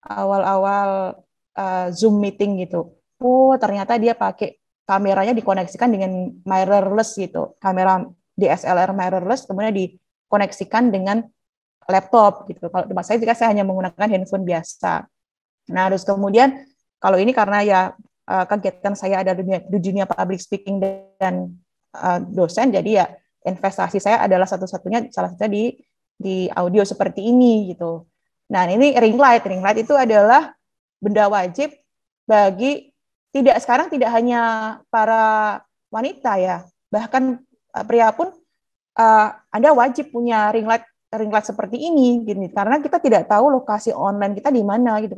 [SPEAKER 2] awal-awal Zoom meeting gitu. Ternyata dia pakai kameranya dikoneksikan dengan mirrorless gitu, kamera DSLR mirrorless, kemudian dikoneksikan dengan laptop gitu. Kalau tempat saya hanya menggunakan handphone biasa. Nah, terus kemudian kalau ini karena ya kegiatan saya ada di dunia public speaking dan dosen, jadi ya investasi saya adalah salah satunya di audio seperti ini gitu. Nah, ini ring light itu adalah benda wajib bagi sekarang tidak hanya para wanita ya, bahkan pria pun Anda wajib punya ring light seperti ini gini, karena kita tidak tahu lokasi online kita di mana gitu.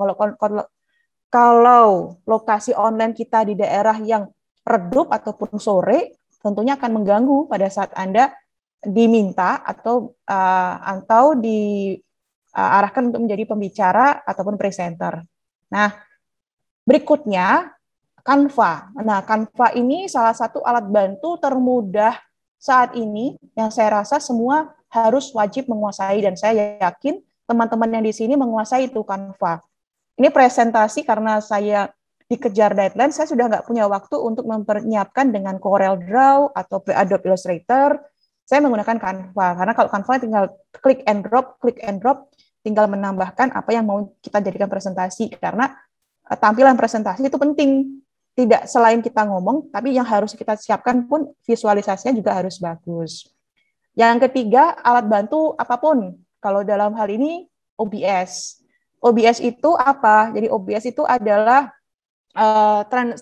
[SPEAKER 2] Kalau lokasi online kita di daerah yang redup ataupun sore, tentunya akan mengganggu pada saat Anda diminta atau diarahkan untuk menjadi pembicara ataupun presenter. Nah, berikutnya Canva. Nah, Canva ini salah satu alat bantu termudah saat ini yang saya rasa semua harus wajib menguasai, dan saya yakin teman-teman yang di sini menguasai itu Canva. Ini presentasi karena saya dikejar deadline, saya sudah nggak punya waktu untuk mempersiapkan dengan Corel Draw atau Adobe Illustrator. Saya menggunakan Canva, karena kalau Canva tinggal klik and drop, tinggal menambahkan apa yang mau kita jadikan presentasi, karena tampilan presentasi itu penting. Tidak selain kita ngomong, tapi yang harus kita siapkan pun visualisasinya juga harus bagus. Yang ketiga, alat bantu apapun. Kalau dalam hal ini, OBS. OBS itu apa? Jadi OBS itu adalah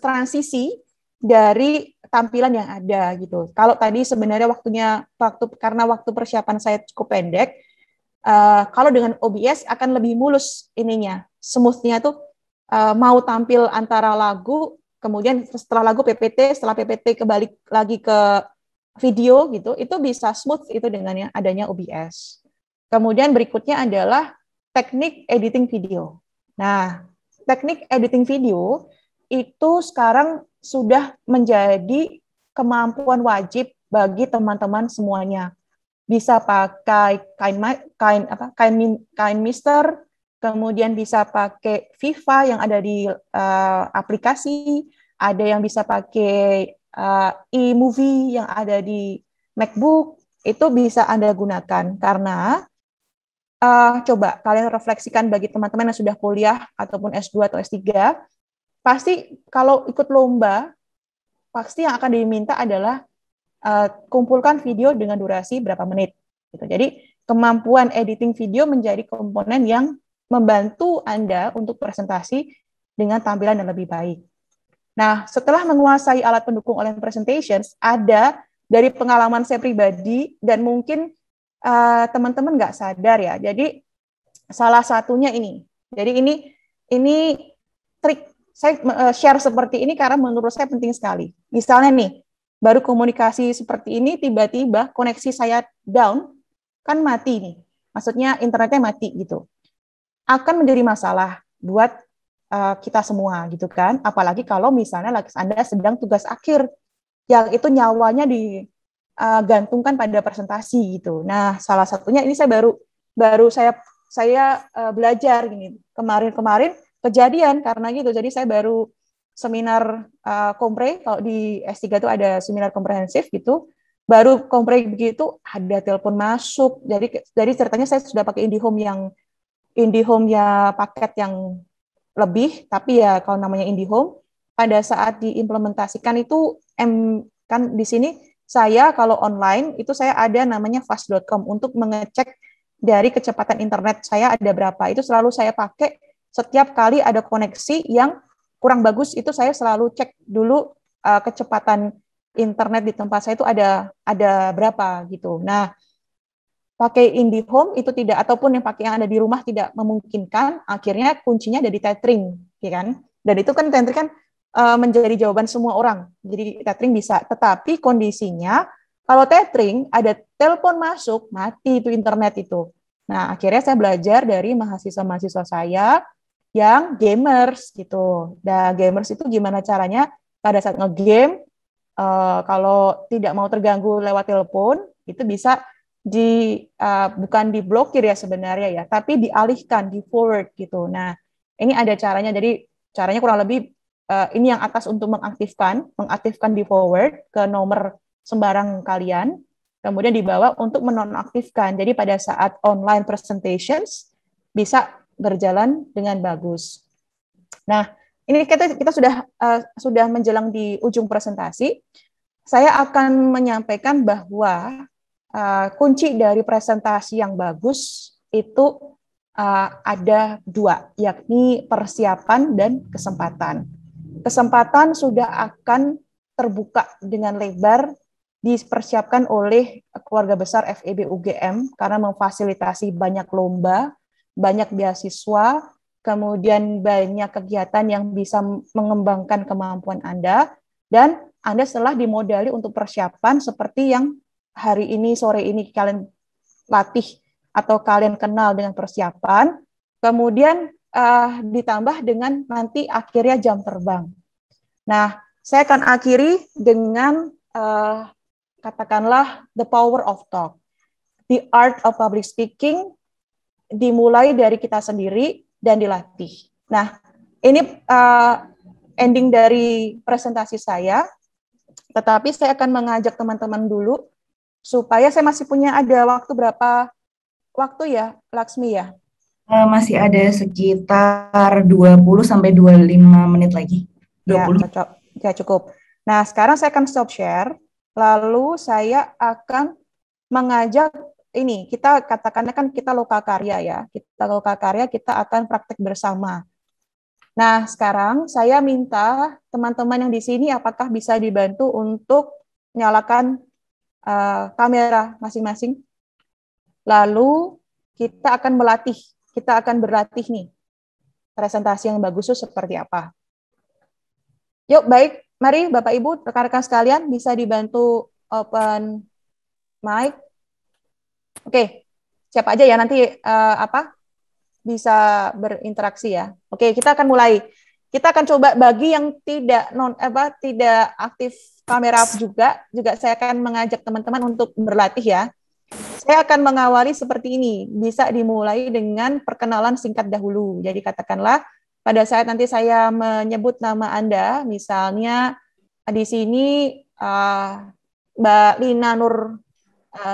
[SPEAKER 2] transisi dari tampilan yang ada gitu. Kalau tadi sebenarnya karena waktu persiapan saya cukup pendek, kalau dengan OBS akan lebih mulus ininya, smooth-nya tuh mau tampil antara lagu, kemudian setelah lagu PPT, setelah PPT kembali lagi ke video gitu, itu bisa smooth itu dengan adanya OBS. Kemudian berikutnya adalah teknik editing video. Nah, teknik editing video itu sekarang sudah menjadi kemampuan wajib bagi teman-teman semuanya. Bisa pakai kain mister, kemudian bisa pakai Viva yang ada di aplikasi, ada yang bisa pakai e-movie yang ada di MacBook, itu bisa Anda gunakan. Karena coba kalian refleksikan bagi teman-teman yang sudah kuliah ataupun S2 atau S3, pasti kalau ikut lomba, pasti yang akan diminta adalah kumpulkan video dengan durasi berapa menit. Gitu. Jadi kemampuan editing video menjadi komponen yang membantu Anda untuk presentasi dengan tampilan yang lebih baik. Nah, setelah menguasai alat pendukung online presentations, ada dari pengalaman saya pribadi, dan mungkin teman-teman nggak sadar ya. Jadi salah satunya ini. Jadi ini trik saya share seperti ini karena menurut saya penting sekali. Misalnya nih, baru komunikasi seperti ini, tiba-tiba koneksi saya down, kan mati nih. Maksudnya internetnya mati gitu. Akan menjadi masalah buat kita semua gitu kan. Apalagi kalau misalnya Anda sedang tugas akhir, yang itu nyawanya digantungkan pada presentasi gitu. Nah, salah satunya ini saya baru saya belajar gini. Kemarin kejadian karena gitu. Jadi saya baru seminar kompre, kalau di S3 itu ada seminar komprehensif gitu. baru komplain begitu ada telepon masuk. Jadi ceritanya saya sudah pakai IndiHome ya paket yang lebih, tapi ya kalau namanya IndiHome pada saat diimplementasikan itu kan di sini saya kalau online itu saya ada namanya fast.com untuk mengecek dari kecepatan internet saya ada berapa. Itu selalu saya pakai setiap kali ada koneksi yang kurang bagus, itu saya selalu cek dulu kecepatan internet di tempat saya itu ada berapa gitu. Nah, pakai IndiHome itu tidak, ataupun yang pakai yang ada di rumah tidak memungkinkan, akhirnya kuncinya ada di tethering, ya kan? Dan itu kan tethering kan menjadi jawaban semua orang. Jadi tethering bisa, tetapi kondisinya kalau tethering ada telepon masuk, mati itu internet itu. Nah, akhirnya saya belajar dari mahasiswa-mahasiswa saya yang gamers gitu. Nah, gamers itu gimana caranya pada saat nge-game, kalau tidak mau terganggu lewat telepon, itu bisa bukan diblokir ya sebenarnya ya, tapi dialihkan, di forward gitu. Nah, ini ada caranya. Jadi caranya kurang lebih ini yang atas untuk mengaktifkan di forward ke nomor sembarang kalian, kemudian di bawah untuk menonaktifkan. Jadi pada saat online presentations bisa berjalan dengan bagus. Nah, ini kita sudah menjelang di ujung presentasi. Saya akan menyampaikan bahwa kunci dari presentasi yang bagus itu ada dua, yakni persiapan dan kesempatan. Kesempatan sudah akan terbuka dengan lebar dipersiapkan oleh keluarga besar FEB UGM karena memfasilitasi banyak lomba, banyak beasiswa, kemudian banyak kegiatan yang bisa mengembangkan kemampuan Anda, dan Anda setelah dimodali untuk persiapan seperti yang hari ini, sore ini kalian latih atau kalian kenal dengan persiapan, kemudian ditambah dengan nanti akhirnya jam terbang. Nah, saya akan akhiri dengan katakanlah the power of talk. The art of public speaking dimulai dari kita sendiri dan dilatih. Nah, ini ending dari presentasi saya, tetapi saya akan mengajak teman-teman dulu supaya saya masih punya ada berapa waktu ya, Laksmi ya?
[SPEAKER 1] Masih ada sekitar 20-25 menit lagi. 20.
[SPEAKER 2] Ya, cocok. Ya, cukup. Nah, sekarang saya akan stop share, lalu saya akan mengajak ini, kita katakanlah kan kita lokakarya ya, kita akan praktek bersama. Nah, sekarang saya minta teman-teman yang di sini apakah bisa dibantu untuk nyalakan kamera masing-masing. Lalu kita akan berlatih nih presentasi yang bagus itu seperti apa. Yuk, baik, mari Bapak Ibu, rekan-rekan sekalian bisa dibantu open mic. Oke, siapa aja ya nanti bisa berinteraksi ya. Oke, kita akan mulai. Kita akan coba bagi yang tidak aktif kamera juga saya akan mengajak teman-teman untuk berlatih ya. Saya akan mengawali seperti ini. Bisa dimulai dengan perkenalan singkat dahulu. Jadi katakanlah pada saat nanti saya menyebut nama Anda, misalnya di sini Mbak Lina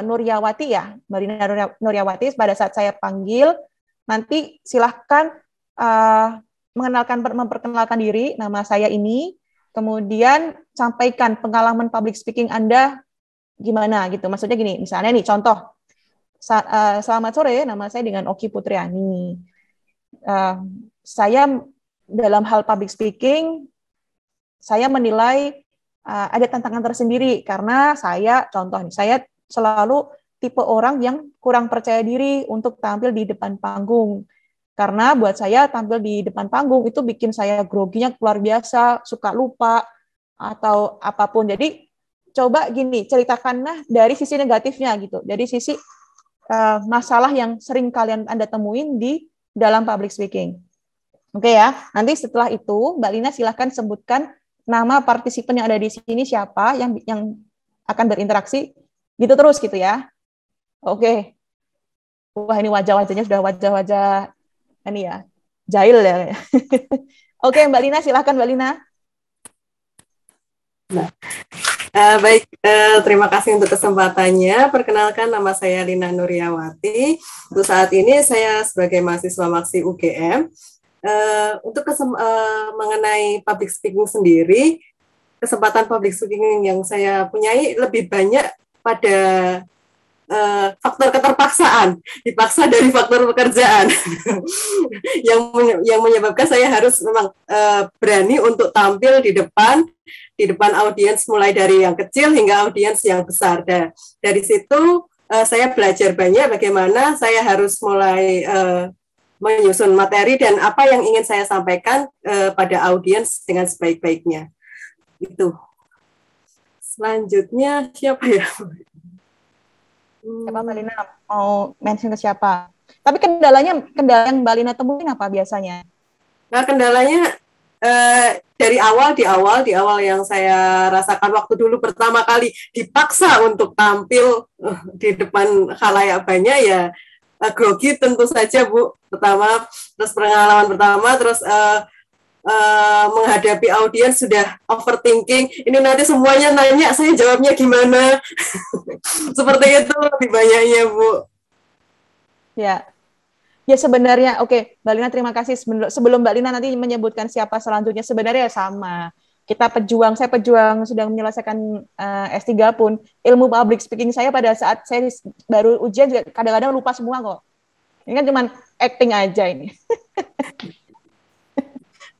[SPEAKER 2] Nuryawati ya, Mbak Lina Nuryawati. Pada saat saya panggil, nanti silahkan memperkenalkan diri, nama saya ini, kemudian sampaikan pengalaman public speaking Anda gimana gitu. Maksudnya gini, misalnya nih contoh, selamat sore, nama saya dengan Oki Putriani. Saya dalam hal public speaking, saya menilai ada tantangan tersendiri karena saya selalu tipe orang yang kurang percaya diri untuk tampil di depan panggung. Karena buat saya tampil di depan panggung itu bikin saya groginya luar biasa, suka lupa atau apapun. Jadi coba gini, ceritakanlah dari sisi negatifnya gitu, dari sisi masalah yang sering Anda temuin di dalam public speaking. Oke ya, nanti setelah itu Mbak Lina silahkan sebutkan nama partisipan yang ada di sini siapa yang akan berinteraksi, gitu terus gitu ya. Oke. Wah, ini wajah-wajahnya sudah wajah-wajah ini ya, jahil ya. Oke, Mbak Lina, silahkan Mbak Lina.
[SPEAKER 4] Nah, Baik, terima kasih untuk kesempatannya. Perkenalkan, nama saya Lina Nuryawati. Untuk saat ini saya sebagai mahasiswa Maksi UGM. Untuk mengenai public speaking sendiri, kesempatan public speaking yang saya punyai lebih banyak pada faktor keterpaksaan, dipaksa dari faktor pekerjaan yang menyebabkan saya harus memang berani untuk tampil di depan audiens, mulai dari yang kecil hingga audiens yang besar. Dan dari situ saya belajar banyak bagaimana saya harus mulai menyusun materi dan apa yang ingin saya sampaikan pada audiens dengan sebaik-baiknya. Itu. Selanjutnya siapa ya?
[SPEAKER 2] Siapa Mbak Lina? Mau mention ke siapa? Tapi kendala yang Mbak Lina temuin apa biasanya?
[SPEAKER 4] Nah, kendalanya di awal yang saya rasakan waktu dulu pertama kali dipaksa untuk tampil di depan khalayak banyak, ya grogi tentu saja, Bu. Terus pengalaman pertama, terus menghadapi audiens sudah overthinking, ini nanti semuanya nanya, saya jawabnya gimana? Seperti itu lebih banyaknya, Bu.
[SPEAKER 2] Ya, ya sebenarnya, oke, Mbak Lina terima kasih. Sebelum Mbak Lina nanti menyebutkan siapa selanjutnya, sebenarnya sama. Saya pejuang sedang menyelesaikan S3 pun, ilmu public speaking saya pada saat saya baru ujian juga kadang-kadang lupa semua kok. Ini kan cuma acting aja ini.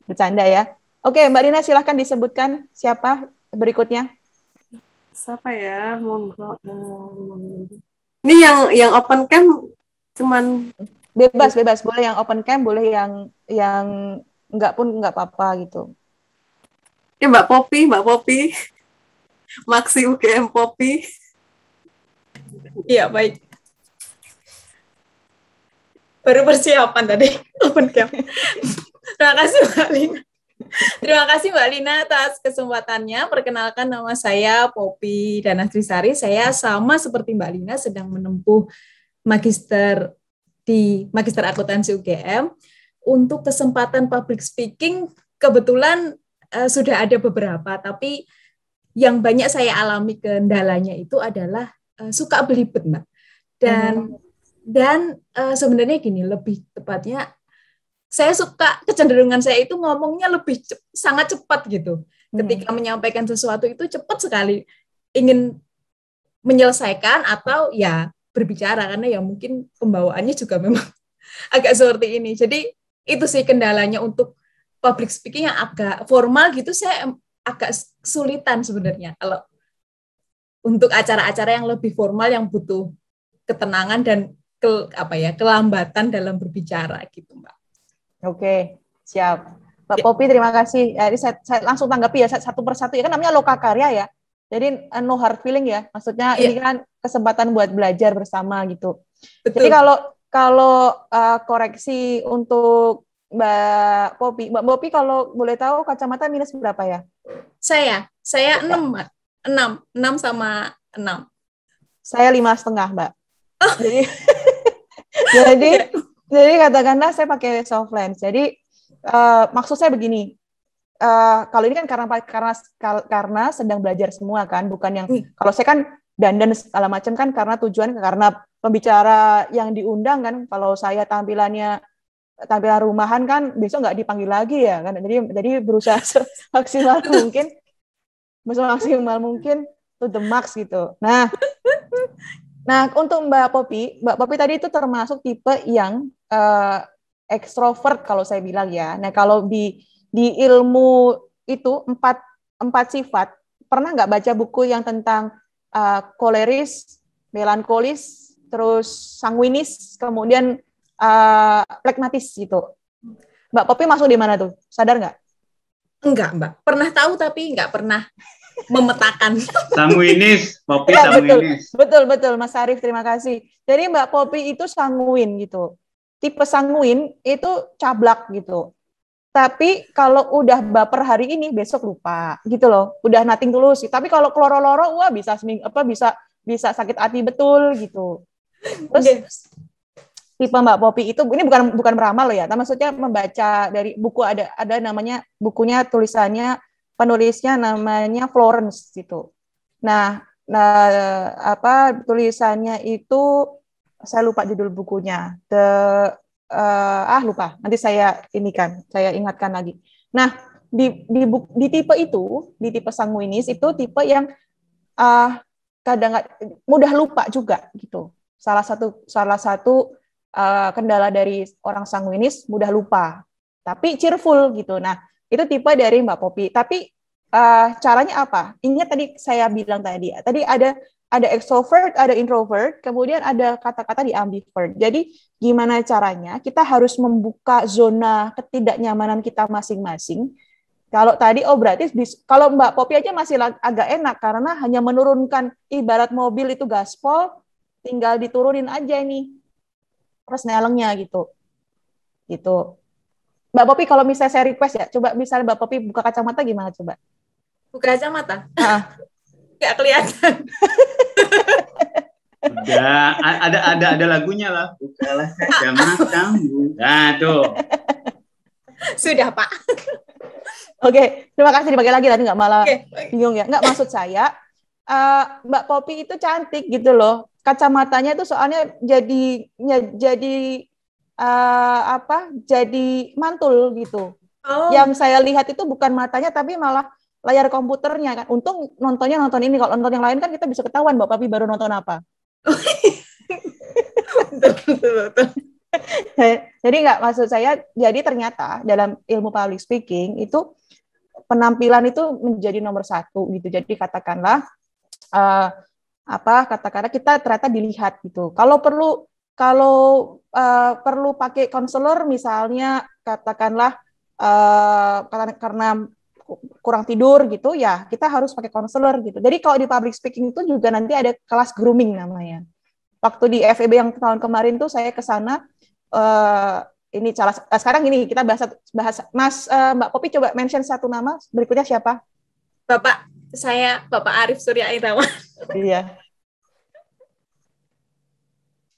[SPEAKER 2] Bercanda ya. Oke, Mbak Lina silahkan disebutkan siapa berikutnya.
[SPEAKER 4] Siapa ya? Ini yang open cam cuman
[SPEAKER 2] bebas, boleh yang open cam, boleh yang enggak pun enggak apa-apa gitu.
[SPEAKER 4] Ya, Mbak Poppy. Maksi UGM Poppy.
[SPEAKER 1] Iya, baik. Baru persiapan tadi open cam. Terima kasih Mbak Lina atas kesempatannya. Perkenalkan, nama saya Poppy Danastrisari. Saya sama seperti Mbak Lina sedang menempuh magister di Magister Akuntansi UGM. Untuk kesempatan public speaking kebetulan sudah ada beberapa, tapi yang banyak saya alami kendalanya itu adalah suka belibet, Mbak. Dan sebenarnya gini, lebih tepatnya saya suka, kecenderungan saya itu ngomongnya sangat cepat gitu. Ketika menyampaikan sesuatu itu cepat sekali, ingin menyelesaikan atau ya berbicara, karena ya mungkin pembawaannya juga memang agak seperti ini. Jadi itu sih kendalanya untuk public speaking yang agak formal gitu, saya agak kesulitan sebenarnya. Kalau untuk acara-acara yang lebih formal yang butuh ketenangan dan kelambatan dalam berbicara gitu, Mbak.
[SPEAKER 2] Oke, siap. Mbak Poppy, terima kasih. Jadi saya langsung tanggapi ya satu persatu. Ya kan namanya loka karya ya. Jadi no hard feeling ya. Maksudnya ini kan kesempatan buat belajar bersama gitu. Betul. Jadi kalau koreksi untuk Mbak Poppy. Mbak Poppy kalau boleh tahu kacamata minus berapa ya? Saya 6, Mbak. 6 sama 6. Saya 5,5, Mbak. Oh. Jadi katakanlah saya pakai soft lens. Jadi maksud saya begini, kalau ini kan karena sedang belajar semua kan, bukan yang kalau saya kan dandan segala macam kan karena pembicara yang diundang kan. Kalau saya tampilan rumahan kan besok nggak dipanggil lagi ya kan. Jadi berusaha maksimal mungkin to the max gitu. Nah, untuk Mbak Poppy tadi itu termasuk tipe yang ekstrovert kalau saya bilang ya. Nah, kalau di ilmu itu empat sifat, pernah nggak baca buku yang tentang koleris, melankolis, terus sanguinis, kemudian plekmatis gitu. Mbak Poppy masuk di mana tuh? Sadar nggak? Enggak, Mbak. Pernah tahu tapi nggak pernah memetakan.
[SPEAKER 3] Sanguinis, Poppy ya, sanguinis.
[SPEAKER 2] Betul, Mas Arif, terima kasih. Jadi Mbak Poppy itu sanguin gitu. Tipe sanguin itu cablak gitu. Tapi kalau udah baper hari ini, besok lupa gitu loh. Udah nothing tulus. Tapi kalau keloro-loro, wah bisa bisa sakit hati betul gitu. Terus tipe Mbak Poppy itu, ini bukan meramal loh ya. Maksudnya membaca dari buku ada namanya bukunya tulisannya. Penulisnya namanya Florence gitu. Nah, tulisannya itu saya lupa judul bukunya. Lupa. Nanti saya ingatkan lagi. Nah, di tipe itu, di tipe sanguinis itu tipe yang kadang mudah lupa juga gitu. Salah satu kendala dari orang sanguinis mudah lupa. Tapi cheerful gitu. Nah, itu tipe dari Mbak Poppy. Tapi caranya apa? Ingat tadi saya bilang tadi ada extrovert, ada introvert, kemudian ada kata-kata di ambivert. Jadi gimana caranya? Kita harus membuka zona ketidaknyamanan kita masing-masing. Kalau tadi berarti kalau Mbak Poppy aja masih agak enak karena hanya menurunkan ibarat mobil itu gaspol, tinggal diturunin aja ini persnelengnya gitu. Gitu. Mbak Poppy kalau misalnya saya request ya, coba misalnya Mbak Poppy buka kacamata gimana coba?
[SPEAKER 5] Buka kacamata? Nggak kelihatan.
[SPEAKER 3] Udah, ada lagunya lah. Bukalah kacamatamu. Nah, tuh.
[SPEAKER 5] Sudah, Pak.
[SPEAKER 2] Oke, terima kasih dipakai lagi tadi nggak malah bingung ya. Nggak, maksud saya Mbak Poppy itu cantik gitu loh. Kacamatanya itu soalnya jadi jadi mantul gitu. Yang saya lihat itu bukan matanya tapi malah layar komputernya kan. Untung nonton ini. Kalau nonton yang lain kan kita bisa ketahuan Mbak Poppy baru nonton apa.
[SPEAKER 5] Betul.
[SPEAKER 2] Jadi nggak, maksud saya, jadi ternyata dalam ilmu public speaking itu penampilan itu menjadi nomor satu gitu. Jadi katakanlah kita ternyata dilihat gitu. Kalau perlu pakai konselor misalnya, katakanlah karena kurang tidur gitu ya, kita harus pakai konselor gitu. Jadi kalau di public speaking itu juga nanti ada kelas grooming namanya. Waktu di FEB yang tahun kemarin tuh saya ke sana. Sekarang ini kita bahas Mas Mbak Poppy coba mention satu nama, berikutnya siapa?
[SPEAKER 5] Bapak Arif Surya Irawan.
[SPEAKER 2] Iya.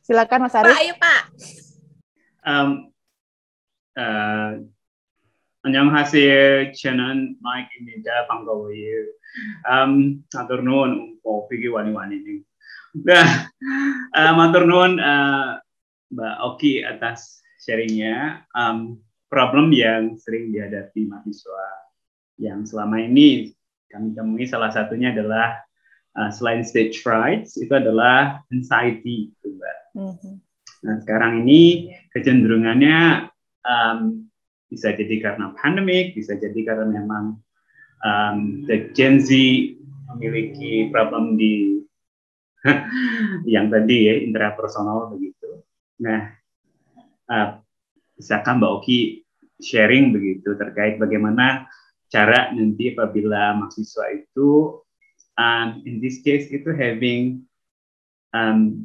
[SPEAKER 2] Silakan Mas Arif.
[SPEAKER 5] Pak, ayo Pak.
[SPEAKER 3] 안녕하세요. 저는 마이크입니다. 반가워요. matur nuwun Poppy ki wani-wani. Nah, matur nuwun Mbak Oki atas sharingnya. Problem yang sering dihadapi mahasiswa yang selama ini kami temui salah satunya adalah selain stage fright itu adalah anxiety, Mbak. Nah, sekarang ini kecenderungannya bisa jadi karena pandemik, bisa jadi karena memang the Gen Z memiliki problem di yang tadi ya, intrapersonal begitu. Nah, bisakah Mbak Oki sharing begitu terkait bagaimana cara nanti apabila mahasiswa itu in this case itu having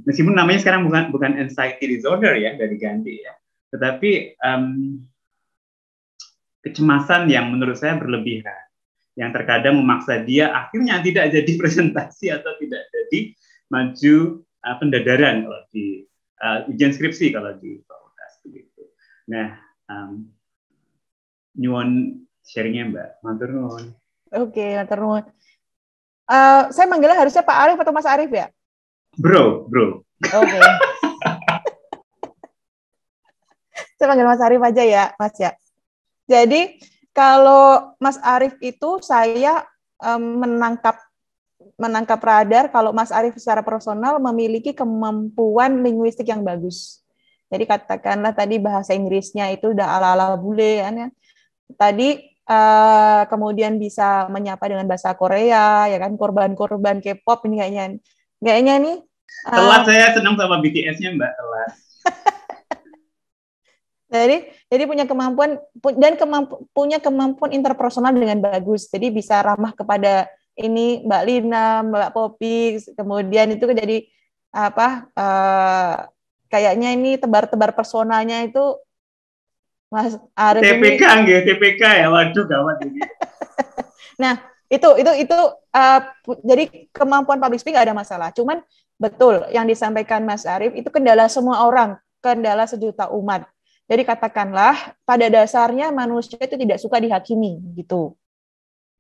[SPEAKER 3] meskipun namanya sekarang bukan anxiety disorder ya, dari ganti ya, tetapi kecemasan yang menurut saya berlebihan, yang terkadang memaksa dia akhirnya tidak jadi presentasi atau tidak jadi maju pendadaran kalau di ujian skripsi kalau di fakultas begitu. Nah, nyuwun sharingnya Mbak, matur nuwun.
[SPEAKER 2] Oke, matur nuwun. Saya manggilnya harusnya Pak Arif atau Mas Arif ya?
[SPEAKER 3] Bro.
[SPEAKER 2] Oke. Saya panggil Mas Arif aja ya, Mas ya. Jadi kalau Mas Arif itu saya menangkap radar kalau Mas Arif secara personal memiliki kemampuan linguistik yang bagus. Jadi katakanlah tadi bahasa Inggrisnya itu udah ala-ala bule kan ya. Tadi kemudian bisa menyapa dengan bahasa Korea ya kan, korban-korban K-pop ini kayaknya nih.
[SPEAKER 3] Telat, saya senang sama BTS-nya Mbak, telat.
[SPEAKER 2] Jadi punya kemampuan interpersonal dengan bagus. Jadi bisa ramah kepada ini Mbak Lina, Mbak Poppy, kemudian itu jadi kayaknya ini tebar-tebar personanya itu Mas Arif
[SPEAKER 3] TPK ini. TPK ya, waduh gawat ini.
[SPEAKER 2] Nah, itu jadi kemampuan public speaking gak ada masalah. Cuman betul yang disampaikan Mas Arif itu kendala semua orang, kendala sejuta umat. Jadi katakanlah pada dasarnya manusia itu tidak suka dihakimi gitu.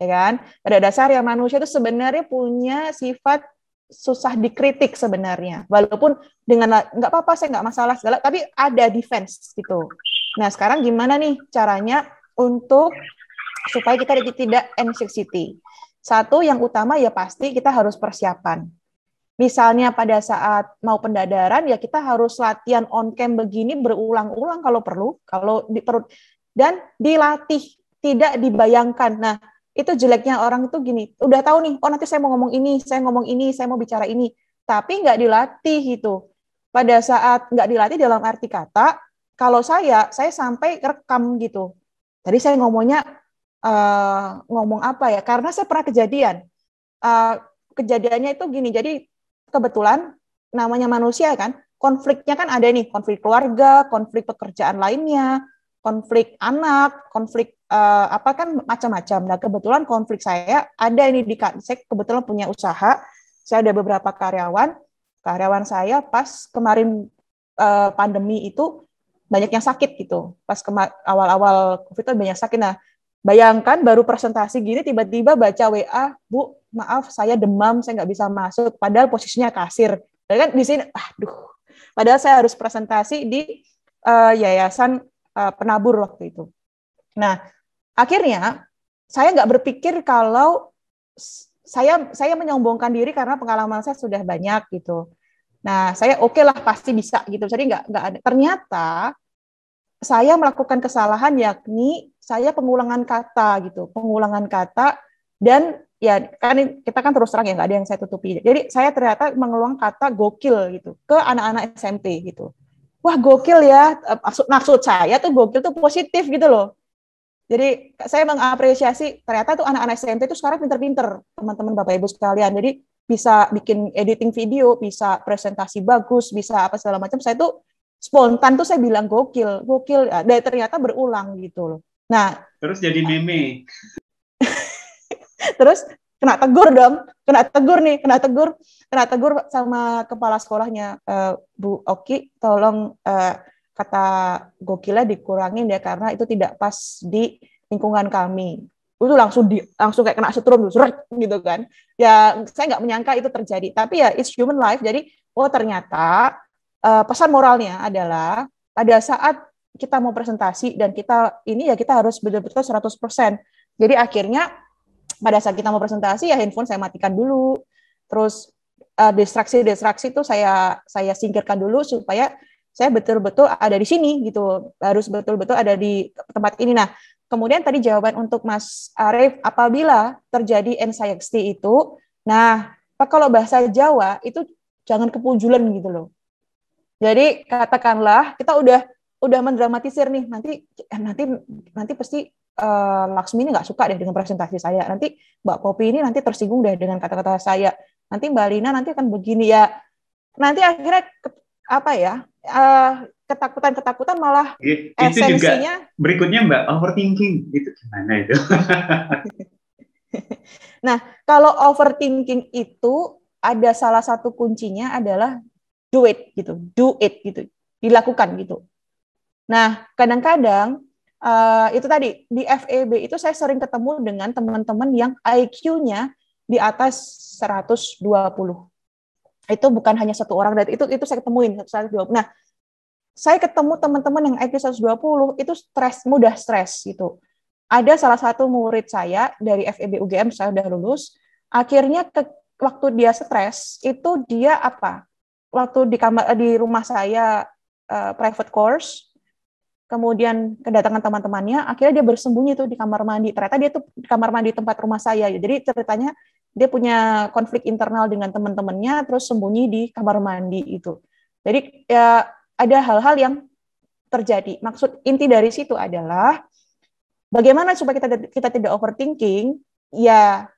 [SPEAKER 2] ya kan? Pada dasarnya manusia itu sebenarnya punya sifat susah dikritik sebenarnya, walaupun dengan nggak apa-apa, saya nggak masalah segala, tapi ada defense gitu. Nah sekarang gimana nih caranya untuk supaya kita tidak anxiety? Satu yang utama ya pasti kita harus persiapan. Misalnya pada saat mau pendadaran ya kita harus latihan on cam begini berulang-ulang kalau perlu, dan dilatih, tidak dibayangkan. Nah itu jeleknya orang itu gini, udah tahu nih, oh nanti saya mau ngomong ini, saya mau bicara ini, tapi nggak dilatih itu. Pada saat nggak dilatih dalam arti kata, kalau saya sampai rekam gitu. Tadi saya ngomongnya ngomong apa ya? Karena saya pernah kejadian. Kejadiannya itu gini, jadi kebetulan namanya manusia kan, konfliknya kan ada nih, konflik keluarga, konflik pekerjaan lainnya, konflik anak, konflik apa kan macam-macam. Nah kebetulan konflik saya ada ini saya kebetulan punya usaha, saya ada beberapa karyawan saya pas kemarin pandemi itu banyak yang sakit gitu. Pas awal-awal COVID itu banyak sakit. Nah bayangkan baru presentasi gini tiba-tiba baca WA, Bu maaf saya demam, saya nggak bisa masuk, padahal posisinya kasir. Kan di sini, aduh, padahal saya harus presentasi di yayasan penabur waktu itu. Nah, akhirnya saya nggak berpikir kalau saya menyombongkan diri karena pengalaman saya sudah banyak gitu. Nah, saya oke lah pasti bisa gitu. Jadi nggak ada. Ternyata saya melakukan kesalahan yakni saya pengulangan kata gitu, dan ya kan kita kan terus terang ya nggak ada yang saya tutupi. Jadi saya ternyata mengulang kata gokil gitu ke anak-anak SMP gitu. Wah gokil ya, maksud saya tuh gokil tuh positif gitu loh. Jadi saya mengapresiasi ternyata tuh anak-anak SMP tuh sekarang pinter-pinter, teman-teman Bapak Ibu sekalian. Jadi bisa bikin editing video, bisa presentasi bagus, bisa apa segala macam. Saya tuh spontan tuh saya bilang gokil, dan ternyata berulang gitu loh. Nah,
[SPEAKER 3] terus jadi meme.
[SPEAKER 2] Terus kena tegur sama kepala sekolahnya, Bu Oki, tolong kata gokilnya dikurangin ya karena itu tidak pas di lingkungan kami. Itu langsung kayak kena setrum gitu kan. Ya saya nggak menyangka itu terjadi, tapi ya it's human life. Jadi ternyata pesan moralnya adalah pada saat kita mau presentasi dan kita harus betul-betul 100%. Jadi akhirnya pada saat kita mau presentasi ya handphone saya matikan dulu. Terus distraksi itu saya singkirkan dulu supaya saya betul-betul ada di sini gitu, harus betul-betul ada di tempat ini. Nah, kemudian tadi jawaban untuk Mas Arief, apabila terjadi anxiety itu, nah kalau bahasa Jawa itu jangan kepunjulan gitu loh. Jadi katakanlah kita udah mendramatisir nih, nanti pasti Laksmi ini nggak suka deh dengan presentasi saya, nanti Mbak Popi ini nanti tersinggung deh dengan kata-kata saya, nanti Mbak Lina nanti akan begini ya, nanti akhirnya ketakutan malah
[SPEAKER 3] itu
[SPEAKER 2] esensinya.
[SPEAKER 3] Juga berikutnya Mbak, overthinking itu gimana itu?
[SPEAKER 2] Nah, kalau overthinking itu ada salah satu kuncinya adalah do it gitu, dilakukan gitu. Nah, kadang-kadang itu tadi di FEB itu saya sering ketemu dengan teman-teman yang IQ-nya di atas 120. Itu bukan hanya satu orang, dan itu saya ketemuin 120. Nah, saya ketemu teman-teman yang IQ 120 itu mudah stres gitu. Ada salah satu murid saya dari FEB UGM, saya udah lulus, akhirnya waktu dia stres itu dia waktu di rumah saya private course, kemudian kedatangan teman-temannya, akhirnya dia bersembunyi tuh di kamar mandi. Ternyata dia tuh di kamar mandi tempat rumah saya. Jadi ceritanya dia punya konflik internal dengan teman-temannya, terus sembunyi di kamar mandi itu. Jadi ya ada hal-hal yang terjadi. Maksud inti dari situ adalah bagaimana supaya kita tidak overthinking. Ya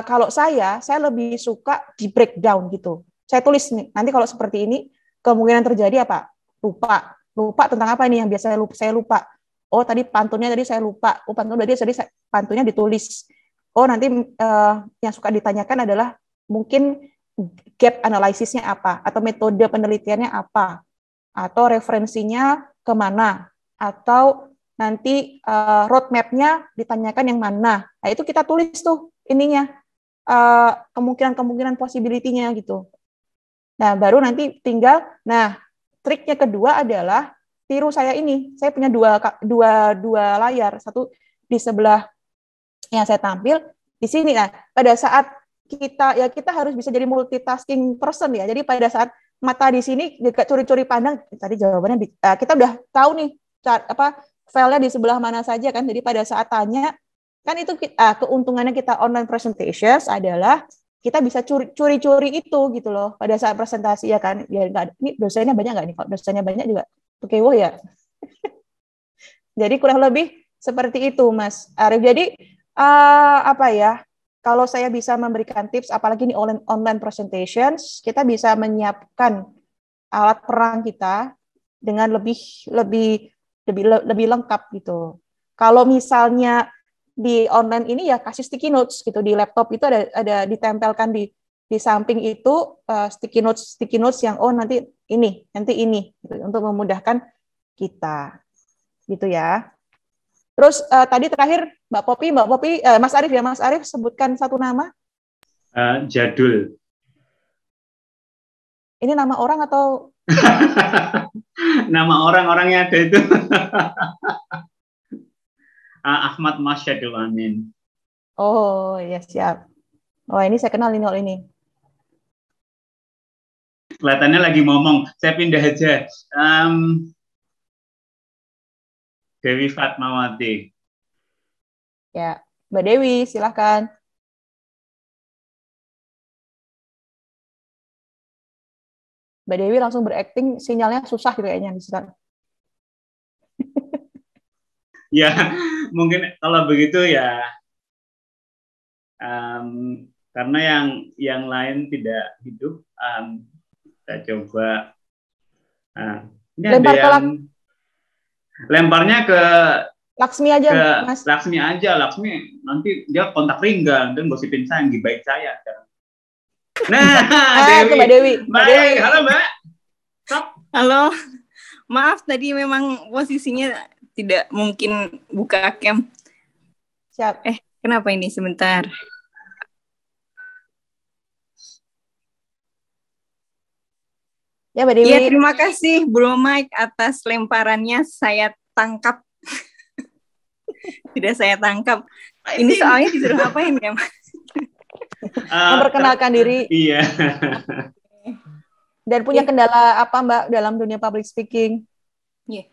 [SPEAKER 2] kalau saya lebih suka di breakdown gitu. Saya tulis nih, nanti kalau seperti ini kemungkinan terjadi apa? Lupa tentang apa nih yang biasa saya lupa. Oh tadi pantunnya saya lupa. Oh pantunnya ditulis. Oh nanti yang suka ditanyakan adalah mungkin gap analisisnya apa, atau metode penelitiannya apa, atau referensinya kemana, atau nanti roadmap-nya ditanyakan yang mana. Nah, itu kita tulis tuh ininya, kemungkinan possibility-nya gitu. Nah, baru nanti tinggal, triknya kedua adalah tiru saya ini. Saya punya dua layar, satu di sebelah yang saya tampil, di sini. Nah, pada saat kita harus bisa jadi multitasking person ya. Jadi pada saat mata di sini curi-curi pandang, tadi jawabannya kita udah tahu nih filenya di sebelah mana saja kan. Jadi pada saat tanya kan itu keuntungannya kita online presentations adalah kita bisa curi-curi itu gitu loh pada saat presentasi ya kan. Ya ini dosennya banyak nggak nih? Kalau dosennya banyak juga kewo ya. Jadi kurang lebih seperti itu Mas Arief. Jadi kalau saya bisa memberikan tips, apalagi ini online presentations, kita bisa menyiapkan alat perang kita dengan lebih lengkap gitu. Kalau misalnya di online ini ya kasih sticky notes gitu, di laptop itu ada ditempelkan di samping itu sticky notes yang nanti ini gitu, untuk memudahkan kita gitu ya. Terus tadi terakhir Mbak Popi, Mas Arief sebutkan satu nama.
[SPEAKER 3] Jadul.
[SPEAKER 2] Ini nama orang atau?
[SPEAKER 3] Nama orang-orangnya ada itu. Ahmad Masyadul Amin.
[SPEAKER 2] Oh ya siap. Oh ini saya kenal ini.
[SPEAKER 3] Kelihatannya lagi ngomong. Saya pindah aja. Dewi Fatmawati.
[SPEAKER 2] Ya, Mbak Dewi, silahkan. Mbak Dewi langsung berakting, sinyalnya susah gitu kayaknya.
[SPEAKER 3] Ya, mungkin kalau begitu ya, karena yang lain tidak hidup, kita coba. Ini
[SPEAKER 2] lempar
[SPEAKER 3] ada yang lemparnya ke
[SPEAKER 2] Laksmi aja, Mas.
[SPEAKER 3] Laksmi aja, Laksmi nanti dia kontak Ringga dan gosipin saya, gibaik saya. Nah, Dewi.
[SPEAKER 2] Mbak Dewi.
[SPEAKER 3] Baik, halo Mbak. Stop.
[SPEAKER 6] Halo, maaf tadi memang posisinya tidak mungkin buka cam.
[SPEAKER 2] Siap.
[SPEAKER 6] Kenapa ini sebentar?
[SPEAKER 2] Ya, Mbak Dewi.
[SPEAKER 6] Ya, terima kasih Bro Mike atas lemparannya, saya tangkap. Tidak saya tangkap. Ini soalnya disuruh ngapain ya, Mas?
[SPEAKER 2] Memperkenalkan diri.
[SPEAKER 3] Iya.
[SPEAKER 2] Dan punya kendala apa, Mbak, dalam dunia public speaking?
[SPEAKER 6] Iya.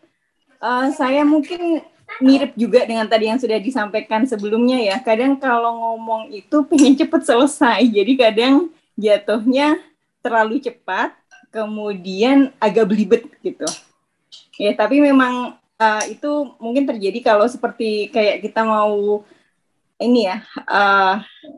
[SPEAKER 6] Saya mungkin mirip juga dengan tadi yang sudah disampaikan sebelumnya ya. Kadang kalau ngomong itu pengen cepet selesai. Jadi kadang jatuhnya terlalu cepat, kemudian agak belibet gitu. Ya, tapi memang itu mungkin terjadi kalau seperti kayak kita mau ini ya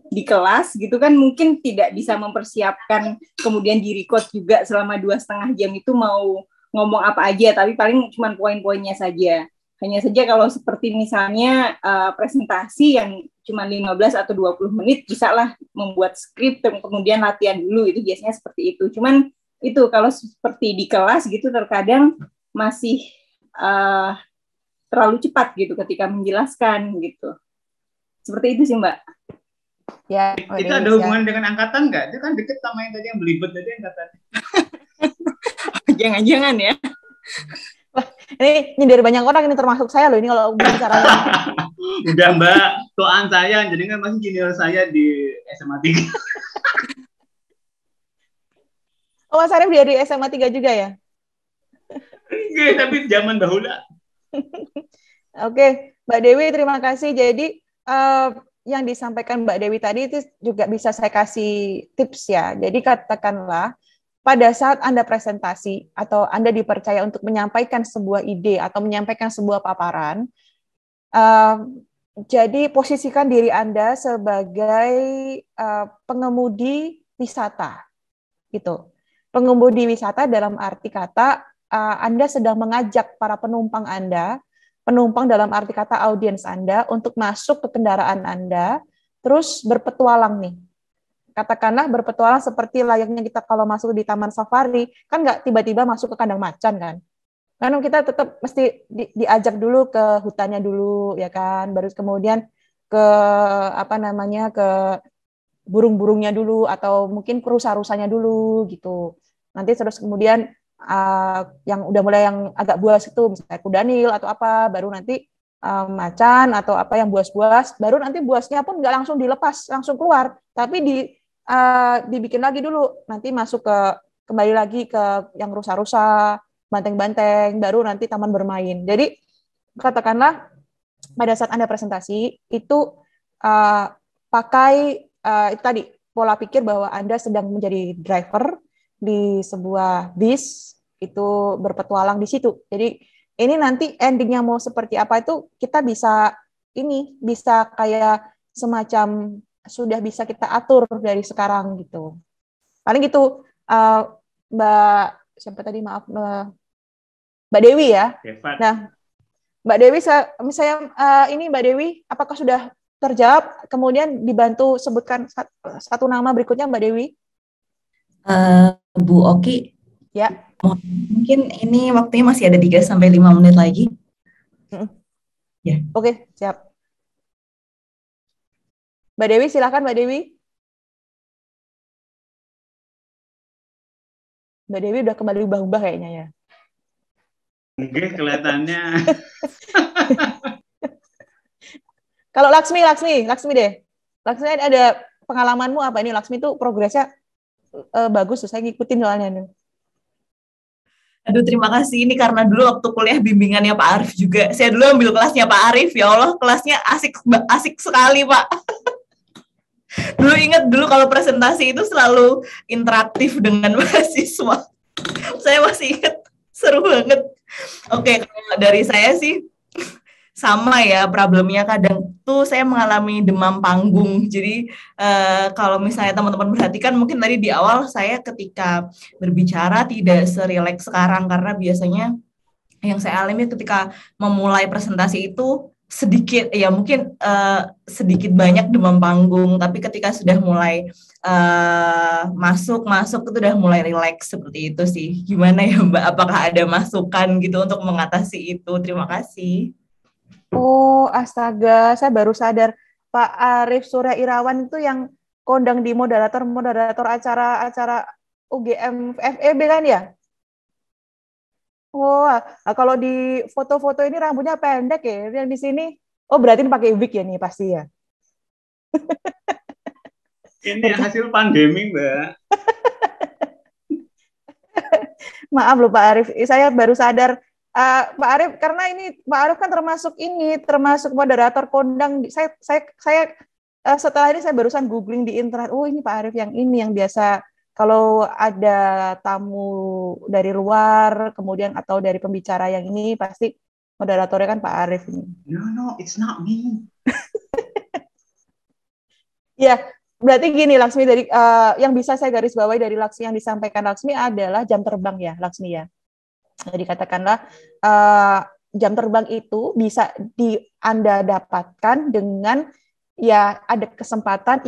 [SPEAKER 6] di kelas gitu kan, mungkin tidak bisa mempersiapkan kemudian di-record juga selama 2,5 jam itu mau ngomong apa aja, tapi paling cuma poin-poinnya saja. Hanya saja kalau seperti misalnya presentasi yang cuma 15 atau 20 menit, bisa lah membuat skrip kemudian latihan dulu, itu biasanya seperti itu. Cuman itu kalau seperti di kelas gitu terkadang masih terlalu cepat gitu ketika menjelaskan gitu. Seperti itu sih Mbak.
[SPEAKER 2] Ya,
[SPEAKER 3] itu ada hubungan dengan angkatan nggak? Itu kan deket sama yang tadi yang belibet tadi angkatan.
[SPEAKER 6] Jangan-jangan ya.
[SPEAKER 2] Wah, ini nyindir banyak orang, ini termasuk saya loh ini kalau bicara.
[SPEAKER 3] Udah Mbak, tuaan saya, jadi kan masih junior saya di SMA 3.
[SPEAKER 2] Oh, Mas Arief dari SMA 3 juga ya?
[SPEAKER 3] Enggak, tapi zaman dahulu.
[SPEAKER 2] Oke, Mbak Dewi terima kasih. Jadi yang disampaikan Mbak Dewi tadi itu juga bisa saya kasih tips ya. Jadi katakanlah pada saat Anda presentasi atau Anda dipercaya untuk menyampaikan sebuah ide atau menyampaikan sebuah paparan, jadi posisikan diri Anda sebagai pengemudi wisata, gitu. Pengemudi wisata dalam arti kata Anda sedang mengajak para penumpang Anda, penumpang dalam arti kata audiens Anda untuk masuk ke kendaraan Anda, terus berpetualang nih. Katakanlah berpetualang seperti layaknya kita kalau masuk di taman safari, kan nggak tiba-tiba masuk ke kandang macan kan? Karena kita tetap mesti diajak dulu ke hutannya dulu, ya kan, baru kemudian ke ke burung-burungnya dulu atau mungkin ke rusa-rusanya dulu gitu. Nanti terus kemudian yang udah mulai yang agak buas itu misalnya kudanil atau apa, baru nanti macan atau apa yang buas-buas, baru nanti buasnya pun nggak langsung dilepas langsung keluar, tapi dibikin lagi dulu, nanti kembali lagi ke yang rusa-rusa, banteng-banteng, baru nanti taman bermain. Jadi katakanlah pada saat Anda presentasi itu pakai itu tadi pola pikir bahwa Anda sedang menjadi driver di sebuah bis, itu berpetualang di situ. Jadi ini nanti endingnya mau seperti apa itu kita bisa kayak semacam sudah bisa kita atur dari sekarang gitu. Paling gitu, Mbak siapa tadi, maaf, Mbak Dewi ya. Nah, Mbak Dewi, ini Mbak Dewi, apakah sudah terjawab? Kemudian dibantu sebutkan satu nama berikutnya, Mbak Dewi.
[SPEAKER 1] Bu Oki.
[SPEAKER 2] Ya.
[SPEAKER 1] Mungkin ini waktunya masih ada 3-5 menit lagi.
[SPEAKER 2] Ya. Oke, siap. Mbak Dewi, silakan Mbak Dewi. Mbak Dewi udah kembali ubah-ubah kayaknya ya.
[SPEAKER 3] Mungkin kelihatannya.
[SPEAKER 2] Kalau Laksmi deh. Laksmi ada pengalamanmu apa ini? Laksmi itu progresnya bagus, saya ngikutin soalnya nih.
[SPEAKER 1] Aduh, terima kasih. Ini karena dulu waktu kuliah bimbingannya Pak Arif juga. Saya dulu ambil kelasnya Pak Arif, ya Allah, kelasnya asik sekali, Pak. Dulu kalau presentasi itu selalu interaktif dengan mahasiswa. Saya masih ingat, seru banget. Oke, kalau dari saya sih sama ya, problemnya kadang tuh saya mengalami demam panggung. Jadi kalau misalnya teman-teman perhatikan, mungkin tadi di awal saya ketika berbicara tidak serileks sekarang, karena biasanya yang saya alami ketika memulai presentasi itu sedikit ya, mungkin sedikit banyak demam panggung, tapi ketika sudah mulai masuk itu udah mulai rileks seperti itu sih. Gimana ya Mbak, apakah ada masukan gitu untuk mengatasi itu? Terima kasih.
[SPEAKER 2] Oh, astaga, saya baru sadar Pak Arif Surya Irawan itu yang kondang di moderator acara UGM FEB kan ya? Oh, kalau di foto-foto ini rambutnya pendek ya, yang di sini. Oh, berarti pakai wig ya nih pasti ya.
[SPEAKER 3] Ini hasil pandemi, Mbak.
[SPEAKER 2] Maaf loh Pak Arif, saya baru sadar. Pak Arif, karena ini Pak Arif kan termasuk moderator kondang. Saya setelah ini saya barusan googling di internet. Oh, ini Pak Arif yang ini yang biasa kalau ada tamu dari luar, kemudian atau dari pembicara yang ini pasti moderatornya kan Pak Arif ini.
[SPEAKER 3] No, it's not me.
[SPEAKER 2] Ya, berarti gini Laksmi, dari yang bisa saya garis bawahi dari Laksmi yang disampaikan Laksmi adalah jam terbang ya, Laksmi ya. Jadi katakanlah jam terbang itu bisa Anda dapatkan dengan ya ada kesempatan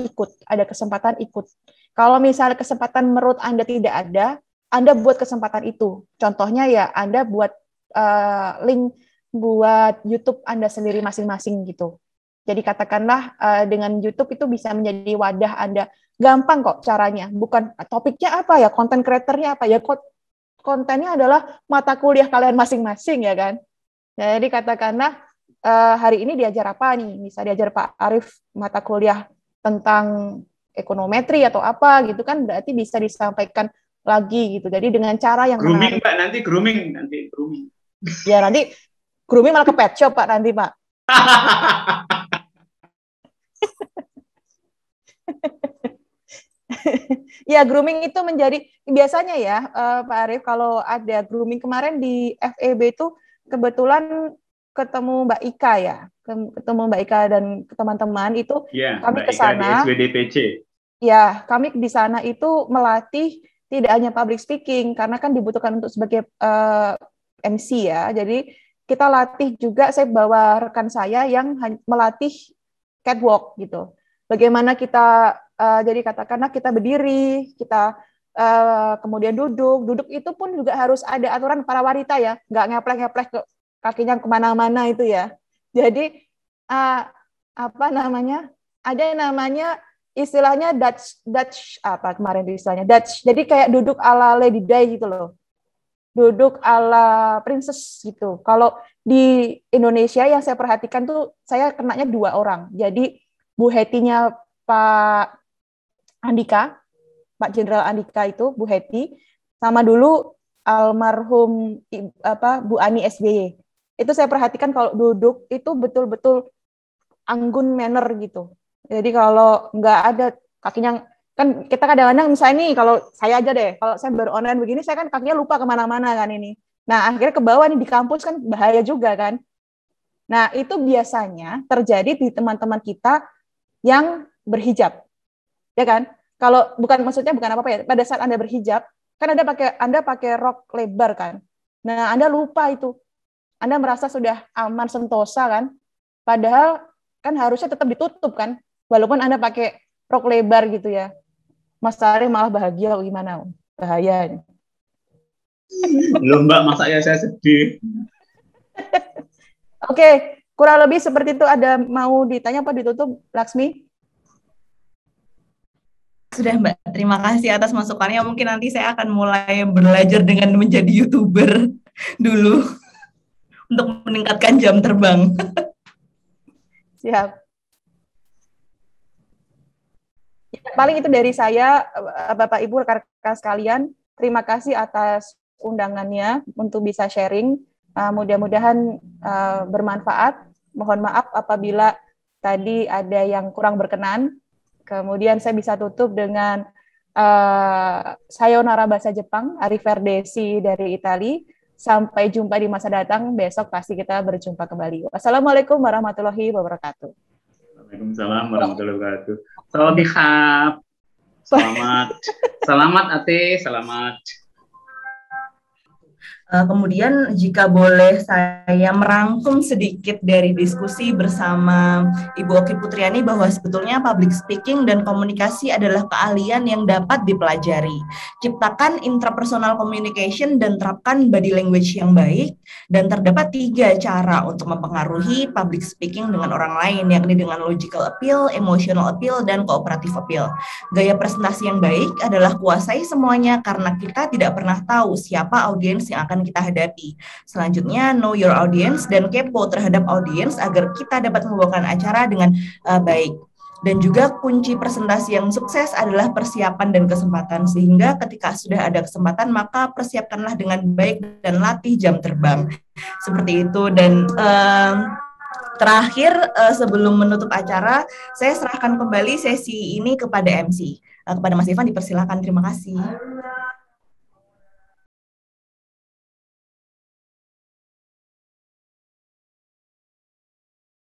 [SPEAKER 2] ikut. Kalau misalnya kesempatan menurut Anda tidak ada, Anda buat kesempatan itu. Contohnya ya Anda buat link buat YouTube Anda sendiri masing-masing gitu. Jadi katakanlah dengan YouTube itu bisa menjadi wadah Anda. Gampang kok caranya. Bukan topiknya apa ya, konten kreatornya apa ya, kontennya adalah mata kuliah kalian masing-masing ya kan. Jadi katakanlah hari ini diajar apa nih? Bisa diajar Pak Arif mata kuliah tentang ekonometri atau apa gitu kan, berarti bisa disampaikan lagi gitu. Jadi dengan cara yang
[SPEAKER 3] grooming,
[SPEAKER 2] menarik.
[SPEAKER 3] Pak, nanti grooming.
[SPEAKER 2] Ya nanti grooming malah ke pet shop Pak nanti Pak. Ya, grooming itu menjadi biasanya ya Pak Arif, kalau ada grooming kemarin di FEB itu kebetulan ketemu Mbak Ika ya, ketemu Mbak Ika dan teman-teman itu
[SPEAKER 3] ya,
[SPEAKER 2] kami ke sana. Ya, kami di sana itu melatih tidak hanya public speaking karena kan dibutuhkan untuk sebagai MC ya. Jadi kita latih juga, saya bawa rekan saya yang melatih catwalk gitu. Bagaimana kita jadi katakanlah kita berdiri, kita kemudian duduk itu pun juga harus ada aturan para wanita ya, nggak ngeplek-ngeplek ke kakinya kemana-mana itu ya. Jadi apa namanya, ada namanya istilahnya Dutch apa kemarin istilahnya Dutch. Jadi kayak duduk ala Lady Di gitu loh, duduk ala princess gitu. Kalau di Indonesia yang saya perhatikan tuh saya kenanya 2 orang. Jadi Bu Hetinya Pak Andika, Pak Jenderal Andika itu Bu Heti, sama dulu almarhum Bu Ani SBY. Itu saya perhatikan kalau duduk itu betul-betul anggun manner gitu. Jadi kalau nggak ada kakinya, kan kita kadang-kadang misalnya nih, kalau saya aja deh, kalau saya baru online begini, saya kan kakinya lupa kemana-mana kan ini. Nah, akhirnya ke bawah nih di kampus kan bahaya juga kan. Nah, itu biasanya terjadi di teman-teman kita yang berhijab. Ya kan? Kalau maksudnya bukan apa-apa ya, pada saat Anda berhijab, kan Anda pakai rok lebar kan. Nah, Anda lupa itu. Anda merasa sudah aman sentosa kan. Padahal kan harusnya tetap ditutup kan. Walaupun Anda pakai rok lebar gitu ya. Mas Ari malah bahagia gimana? Bahaya.
[SPEAKER 3] Belum Mbak, masa ya saya sedih.
[SPEAKER 2] Oke, kurang lebih seperti itu. Ada mau ditanya apa ditutup, Laksmi?
[SPEAKER 1] Sudah Mbak, terima kasih atas masukannya. Mungkin nanti saya akan mulai belajar dengan menjadi YouTuber dulu untuk meningkatkan jam terbang.
[SPEAKER 2] Siap. Paling itu dari saya, Bapak Ibu, rekan-rekan sekalian. Terima kasih atas undangannya untuk bisa sharing. Mudah-mudahan bermanfaat. Mohon maaf apabila tadi ada yang kurang berkenan. Kemudian saya bisa tutup dengan sayonara bahasa Jepang, arrivederci dari Itali. Sampai jumpa di masa datang. Besok pasti kita berjumpa kembali. Wassalamualaikum warahmatullahi wabarakatuh.
[SPEAKER 3] Waalaikumsalam warahmatullahi wabarakatuh. Selamat Ate, selamat.
[SPEAKER 1] Kemudian jika boleh saya merangkum sedikit dari diskusi bersama Ibu Oki Putriani bahwa sebetulnya public speaking dan komunikasi adalah keahlian yang dapat dipelajari. Ciptakan intrapersonal communication dan terapkan body language yang baik, dan terdapat 3 cara untuk mempengaruhi public speaking dengan orang lain, yakni dengan logical appeal, emotional appeal, dan cooperative appeal. Gaya presentasi yang baik adalah kuasai semuanya karena kita tidak pernah tahu siapa audiens yang akan kita hadapi. Selanjutnya, know your audience dan kepo terhadap audiens agar kita dapat membawakan acara dengan baik. Dan juga kunci presentasi yang sukses adalah persiapan dan kesempatan, sehingga ketika sudah ada kesempatan maka persiapkanlah dengan baik dan latih jam terbang. Seperti itu. Dan terakhir, sebelum menutup acara, saya serahkan kembali sesi ini kepada MC. Kepada Mas Ivan dipersilakan. Terima kasih.